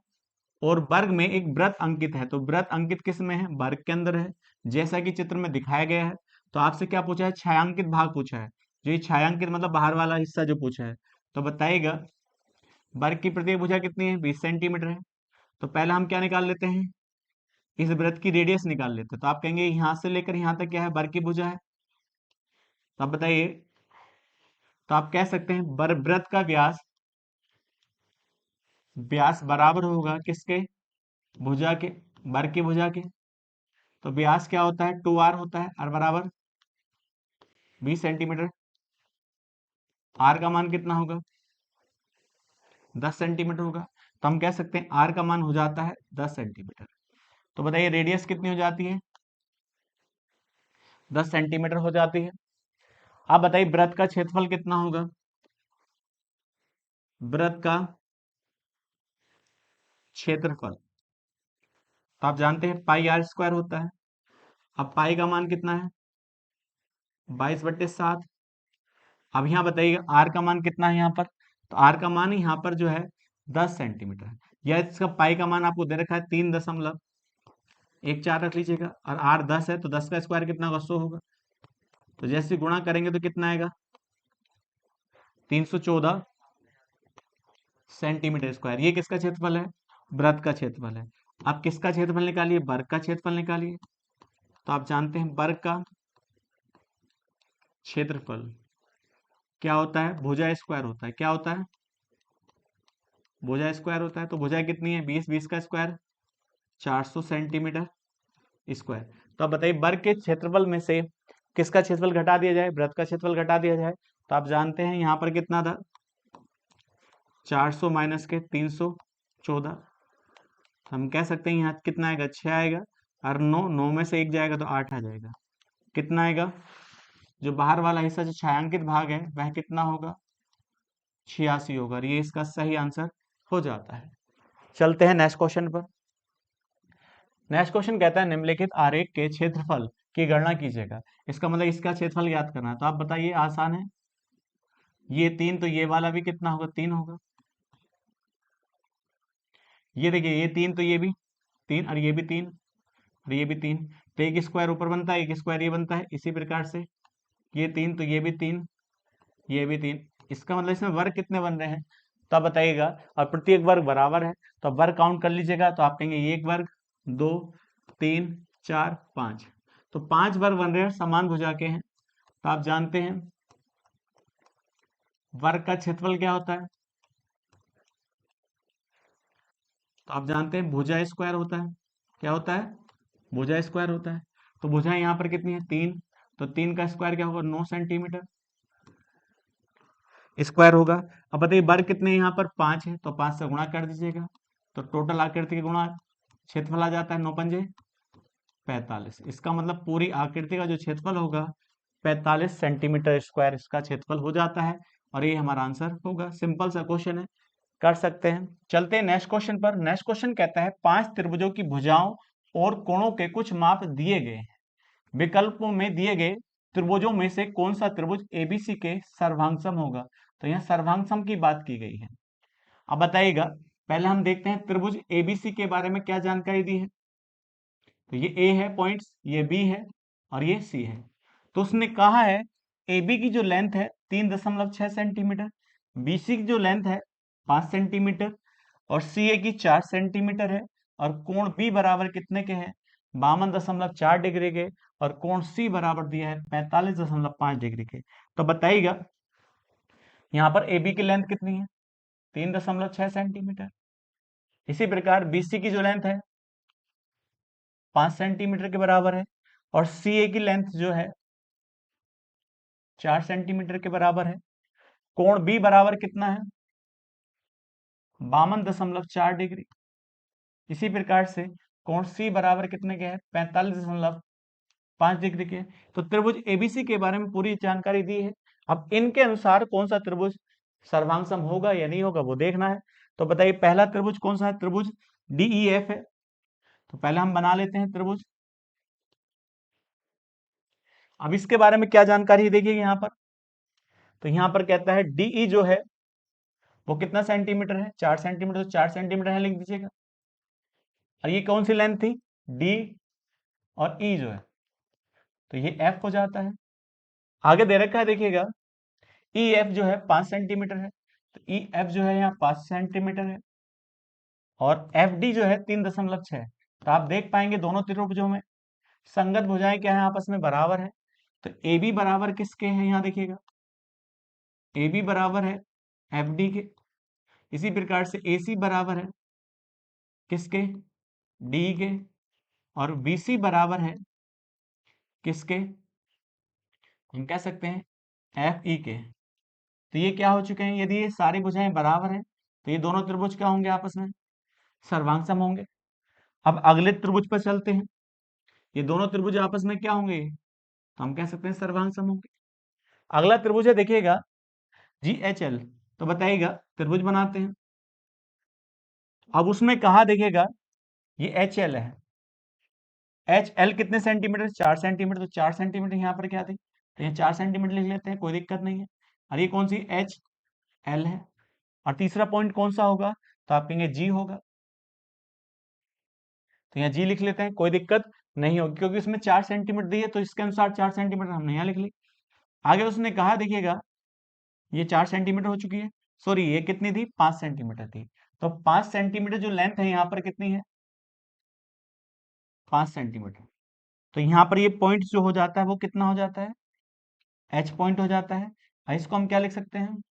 और वर्ग में एक वृत्त अंकित है। तो वृत्त अंकित किस में है, वर्ग के अंदर है, जैसा कि चित्र में दिखाया गया है। तो आपसे क्या पूछा है, छायांकित भाग पूछा है। जो ये छायांकित मतलब बाहर वाला हिस्सा जो पूछा है, तो बताइएगा वर्ग की प्रत्येक भुजा कितनी है, 20 सेंटीमीटर है। तो पहले हम क्या निकाल लेते हैं, इस वृत्त की रेडियस निकाल लेते हैं। तो आप कहेंगे यहां से लेकर यहां तक क्या है, वर्ग की भुजा है। तो आप बताइए, तो आप कह सकते हैं वृत्त का व्यास व्यास बराबर होगा किसके, भुजा के, वर्ग की भुजा के। तो व्यास क्या होता है, 2r होता है, r बराबर 20 सेंटीमीटर। r का मान कितना होगा, 10 सेंटीमीटर होगा। तो हम कह सकते हैं r का मान हो जाता है 10 सेंटीमीटर। तो बताइए रेडियस कितनी हो जाती है, 10 सेंटीमीटर हो जाती है। आप बताइए वृत्त का क्षेत्रफल कितना होगा, वृत्त का क्षेत्रफल तो आप जानते हैं पाई आर स्क्वायर होता है। अब पाई का मान कितना है, 22/7। अब यहाँ बताइए आर का मान कितना है यहाँ पर, तो आर का मान यहाँ पर जो है 10 सेंटीमीटर है, या इसका पाई का मान आपको दे रखा है 3.14 रख लीजिएगा, और आर 10 है तो 10 का स्क्वायर कितना होगा, 100 होगा। तो जैसे गुणा करेंगे तो कितना आएगा, 314 सेंटीमीटर स्क्वायर। ये किसका क्षेत्रफल है, वृत्त का क्षेत्रफल है। आप किसका क्षेत्रफल निकालिए, वर्ग का क्षेत्रफल निकालिए। तो आप जानते हैं वर्ग का क्षेत्रफल क्या होता है, भुजा स्क्वायर होता है। क्या होता है, भुजा स्क्वायर होता है। तो भुजा कितनी है, 20 20 का स्क्वायर 400 सेंटीमीटर स्क्वायर। तो आप बताइए वर्ग के क्षेत्रफल में से किसका क्षेत्रफल घटा दिया जाए, वृत्त का क्षेत्रफल घटा दिया जाए। तो आप जानते हैं यहाँ पर कितना था, 400 माइनस के 314। हम कह सकते हैं यहाँ कितना आएगा, 6 आएगा, और 9 9 में से 1 जाएगा तो 8 आ जाएगा। कितना आएगा, जो बाहर वाला हिस्सा जो छायांकित भाग है वह कितना होगा, 86 होगा। और ये इसका सही आंसर हो जाता है। चलते हैं नेक्स्ट क्वेश्चन पर। नेक्स्ट क्वेश्चन कहता है निम्नलिखित आरेख के क्षेत्रफल की गणना कीजिएगा। इसका मतलब इसका क्षेत्रफल ज्ञात करना है। तो आप बताइए, आसान है, ये 3 तो ये वाला भी कितना होगा, 3 होगा। ये देखिए ये 3 तो ये भी 3, और ये भी 3, और ये भी 3। तो एक स्क्वायर ऊपर बनता है, एक स्क्वायर ये बनता है। इसी प्रकार से ये 3 तो ये भी 3, ये भी 3। इसका मतलब इसमें वर्ग कितने बन रहे हैं, तो आप बताइएगा। और प्रत्येक वर्ग बराबर है, तो आप वर्ग काउंट कर लीजिएगा। तो आप कहेंगे एक वर्ग, 2 3 4 5, तो 5 वर्ग बन रहे हैं, समान भुजा के हैं। तो आप जानते हैं वर्ग का क्षेत्रफल क्या होता है, तो आप जानते हैं भुजा स्क्वायर होता है। क्या होता है, भुजा स्क्वायर होता है। तो भुजा यहाँ पर कितनी है, 3, तो 3 का स्क्वायर क्या होगा, 9 सेंटीमीटर स्क्वायर होगा। अब बताइए वर्ग कितने यहाँ पर 5 है, तो 5 से गुणा कर दीजिएगा। तो टोटल आकृति के गुणा क्षेत्रफल आ जाता है 9 पंजे 45। इसका मतलब पूरी आकृति का जो क्षेत्रफल होगा 45 सेंटीमीटर स्क्वायर इसका क्षेत्रफल हो जाता है। और ये हमारा आंसर होगा। सिंपल सा क्वेश्चन है, कर सकते हैं। चलते हैं नेक्स्ट क्वेश्चन पर। नेक्स्ट क्वेश्चन कहता है 5 त्रिभुजों की भुजाओं और कोणों के कुछ माप दिए गए हैं। विकल्पों में दिए गए त्रिभुजों में से कौन सा त्रिभुज एबीसी के सर्वांगसम होगा। तो यहाँ सर्वांगसम की बात की गई है। अब बताइएगा, पहले हम देखते हैं त्रिभुज एबीसी के बारे में क्या जानकारी दी है। तो ये ए है पॉइंट्स, ये बी है और ये सी है। तो उसने कहा है AB की जो लेंथ है 3.6 सेंटीमीटर, BC की जो लेंथ है 5 सेंटीमीटर और CA की 4 सेंटीमीटर है, और कोण B बराबर कितने के हैं, 52.4 डिग्री के, और कोण C बराबर दिया है 45.5 डिग्री के। तो बताइएगा यहाँ पर AB की लेंथ कितनी है, 3.6 सेंटीमीटर। इसी प्रकार BC की जो लेंथ है 5 सेंटीमीटर के बराबर है, और CA की लेंथ जो है 4 सेंटीमीटर के बराबर है। कोण B बराबर कितना है, 52.4 डिग्री। इसी प्रकार से कोण C बराबर कितने के हैं, 45.5 डिग्री के। तो त्रिभुज एबीसी के बारे में पूरी जानकारी दी है। अब इनके अनुसार कौन सा त्रिभुज सर्वांग होगा या नहीं होगा वो देखना है। तो बताइए पहला त्रिभुज कौन सा है, त्रिभुज DEF है। तो पहले हम बना लेते हैं त्रिभुज। अब इसके बारे में क्या जानकारी देखिए यहाँ पर। तो यहाँ पर कहता है DE जो है वो कितना सेंटीमीटर है, 4 सेंटीमीटर। तो 4 सेंटीमीटर है लिख दीजिएगा। और ये कौन सी लेंथ थी, D, और E जो है तो ये F हो जाता है। आगे दे रखा है देखिएगा, EF जो है 5 सेंटीमीटर है। तो EF जो है यहाँ 5 सेंटीमीटर है, और FD जो है 3.6। तो आप देख पाएंगे दोनों त्रिभुजों में संगत भुजाएं क्या है, आपस में बराबर है। तो AB बराबर किसके हैं, यहाँ देखिएगा AB बराबर है FD के। इसी प्रकार से AC बराबर है किसके, D के। और BC बराबर है किसके, हम कह सकते हैं FE के। तो ये क्या हो चुके हैं, यदि ये सारी भुजाएं बराबर हैं तो ये दोनों त्रिभुज क्या होंगे, आपस में सर्वांग सम होंगे। अब अगले त्रिभुज पर चलते हैं। ये दोनों त्रिभुज आपस में क्या होंगे, तो हम कह सकते हैं सर्वांग सम होंगे। अगला त्रिभुज है देखिएगा GHL। तो बताइएगा त्रिभुज बनाते हैं। अब उसमें कहा देखिएगा ये HL है, HL कितने सेंटीमीटर, 4 सेंटीमीटर। तो 4 सेंटीमीटर यहाँ पर क्या थी, तो ये 4 सेंटीमीटर लिख लेते हैं, कोई दिक्कत नहीं है। और ये कौन सी HL है। और तीसरा पॉइंट कौन सा होगा, तो आप कहेंगे G होगा। तो यहाँ G लिख लेते हैं, कोई दिक्कत नहीं होगी क्योंकि उसमें 4 सेंटीमीटर दी है, तो इसके अनुसार 4 सेंटीमीटर हमने यहाँ लिख ली। आगे उसने कहा देखिएगा ये 4 सेंटीमीटर हो चुकी है, सॉरी ये कितनी थी, 5 सेंटीमीटर थी। तो 5 सेंटीमीटर जो लेंथ है यहाँ पर कितनी है, 5 सेंटीमीटर। तो यहाँ पर ये पॉइंट जो हो जाता है वो कितना हो जाता है, H पॉइंट हो जाता है। और इसको हम क्या लिख सकते हैं,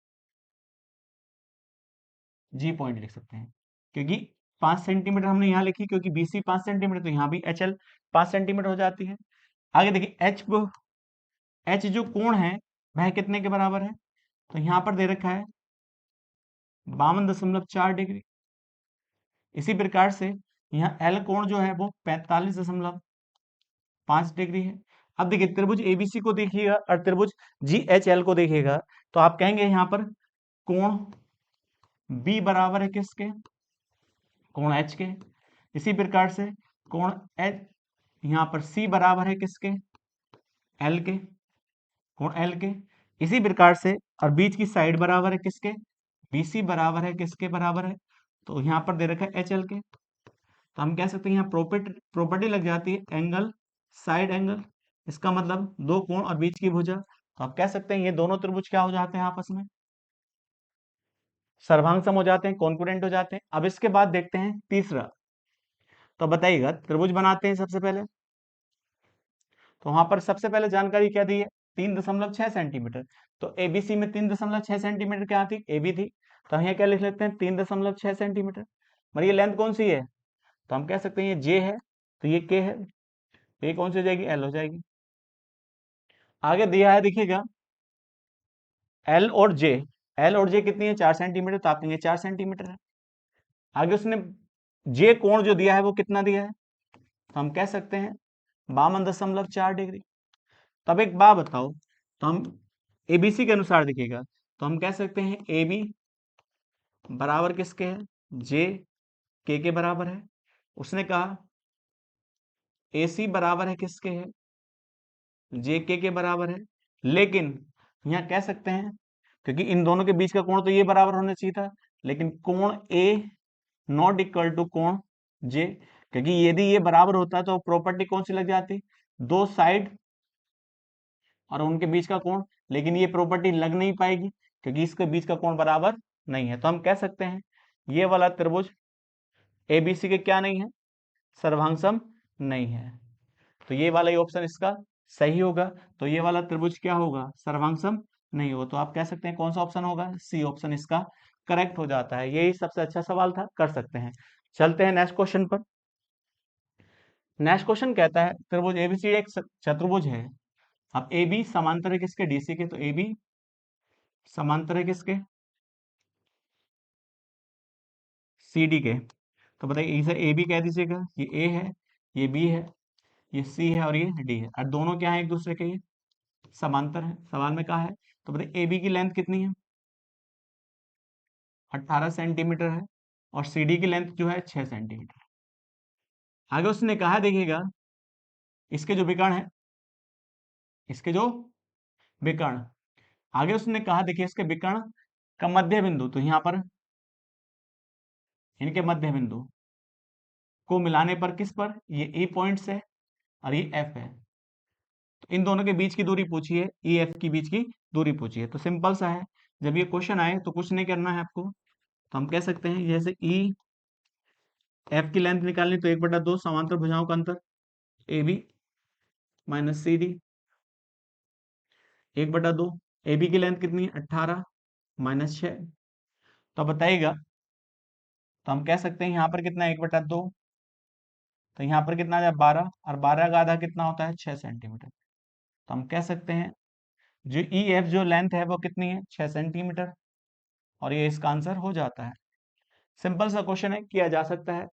G पॉइंट लिख सकते हैं, क्योंकि 5 सेंटीमीटर हमने यहाँ लिखी क्योंकि BC 5 सेंटीमीटर, तो यहाँ भी HL 5 सेंटीमीटर हो जाती है। आगे देखिए H जो कोण है वह कितने के बराबर है, तो यहाँ पर दे रखा है 52.4 डिग्री। इसी प्रकार से यहाँ L कोण जो है वो 45.5 डिग्री है। अब देखिए त्रिभुज ABC को देखिएगा और त्रिभुज GHL को देखिएगा, तो आप कहेंगे यहाँ पर कोण B बराबर है किसके, कोण H के। इसी प्रकार से कोण H यहाँ पर C बराबर है किसके, L के, कोण L के। इसी प्रकार से और बीच की साइड बराबर है किसके, BC बराबर है किसके बराबर है, तो यहाँ पर दे रखा है HL के। तो हम कह सकते हैं यहाँ प्रॉपर्टी लग जाती है एंगल साइड एंगल। इसका मतलब दो कोण और बीच की भुजा। तो आप कह सकते हैं ये दोनों त्रिभुज क्या हो जाते हैं, आपस में सर्वांग सम हो जाते हैं, कॉन्ग्रुएंट हो जाते हैं। अब इसके बाद देखते हैं तीसरा। तो बताइएगा त्रिभुज बनाते हैं सबसे पहले। तो वहां पर सबसे पहले जानकारी क्या दी है, 3.6 सेंटीमीटर। तो एबीसी में 3.6 सेंटीमीटर क्या थी, AB थी। तो हम यहाँ क्या लिख लेते हैं, 3.6 सेंटीमीटर। मतलब ये लेंथ कौन सी है, तो हम कह सकते हैं ये J है, तो ये K है, तो ये कौन सी हो जाएगी, L हो जाएगी। आगे दिया है देखिएगा एल और जे कितनी है, 4 सेंटीमीटर। तो आप कहेंगे 4 सेंटीमीटर है। आगे उसने जे कोण जो दिया है वो कितना दिया है, तो हम कह सकते हैं 52.4 डिग्री। तब एक बात बताओ, तो हम एबीसी के अनुसार देखिएगा, तो हम कह सकते हैं AB बराबर किसके है, जे के बराबर है। उसने कहा AC बराबर है किसके है, जे के बराबर है। लेकिन यहाँ कह सकते हैं क्योंकि इन दोनों के बीच का कोण तो ये बराबर होना चाहिए था, लेकिन कोण ए नॉट इक्वल टू कोण जे, क्योंकि यदि ये बराबर होता तो प्रॉपर्टी कौन सी लग जाती, दो साइड और उनके बीच का कोण, लेकिन ये प्रॉपर्टी लग नहीं पाएगी क्योंकि इसके बीच का कोण बराबर नहीं है। तो हम कह सकते हैं ये वाला त्रिभुज एबीसी के क्या नहीं है, सर्वांग नहीं है। तो ये वाला ही ऑप्शन इसका सही होगा। तो ये वाला त्रिभुज क्या होगा, सर्वांग नहीं होगा। तो आप कह सकते हैं कौन सा ऑप्शन होगा, सी ऑप्शन इसका करेक्ट हो जाता है। यही सबसे अच्छा सवाल था, कर सकते हैं। चलते हैं नेक्स्ट क्वेश्चन पर। नेक्स्ट क्वेश्चन कहता है त्रिभुज एबीसी एक चतुर्भुज है। अब ए बी समांतर है किसके, डीसी के, तो ए बी समांतर है किसके, सी डी के। तो बताइए इसे ए बी कह दीजिएगा, ये ए है, ये बी है, ये सी है और ये डी है, और दोनों क्या है एक दूसरे के, ये समांतर है। सवाल में कहा है, तो बताइए ए बी की लेंथ कितनी है, 18 सेंटीमीटर है, और सी डी की लेंथ जो है 6 सेंटीमीटर। आगे उसने कहा देखिएगा, इसके जो विकर्ण है, इसके जो विकर्ण, आगे उसने कहा देखिए इसके विकर्ण का मध्य बिंदु, तो यहाँ पर इनके मध्य बिंदु को मिलाने पर किस पर, ये ए पॉइंट्स है और ये एफ है, तो इन दोनों के बीच की दूरी पूछी है, ई एफ की बीच की दूरी पूछी है। तो सिंपल सा है, जब ये क्वेश्चन आए तो कुछ नहीं करना है आपको, तो हम कह सकते हैं जैसे ई एफ की लेंथ निकालनी, तो 1/2 समांतर भुजाओं का अंतर A B minus C D, 1/2। A B की लेंथ कितनी है, 18 माइनस 6, तो बताइएगा। तो हम कह सकते हैं यहाँ पर कितना है, 1/2, तो यहाँ पर कितना आ जाए 12, और 12 का आधा कितना होता है, 6 सेंटीमीटर। तो हम कह सकते हैं जो ई एफ जो लेंथ है वो कितनी है, 6 सेंटीमीटर, और ये इसका आंसर हो जाता है। सिंपल सा क्वेश्चन है, किया जा सकता है।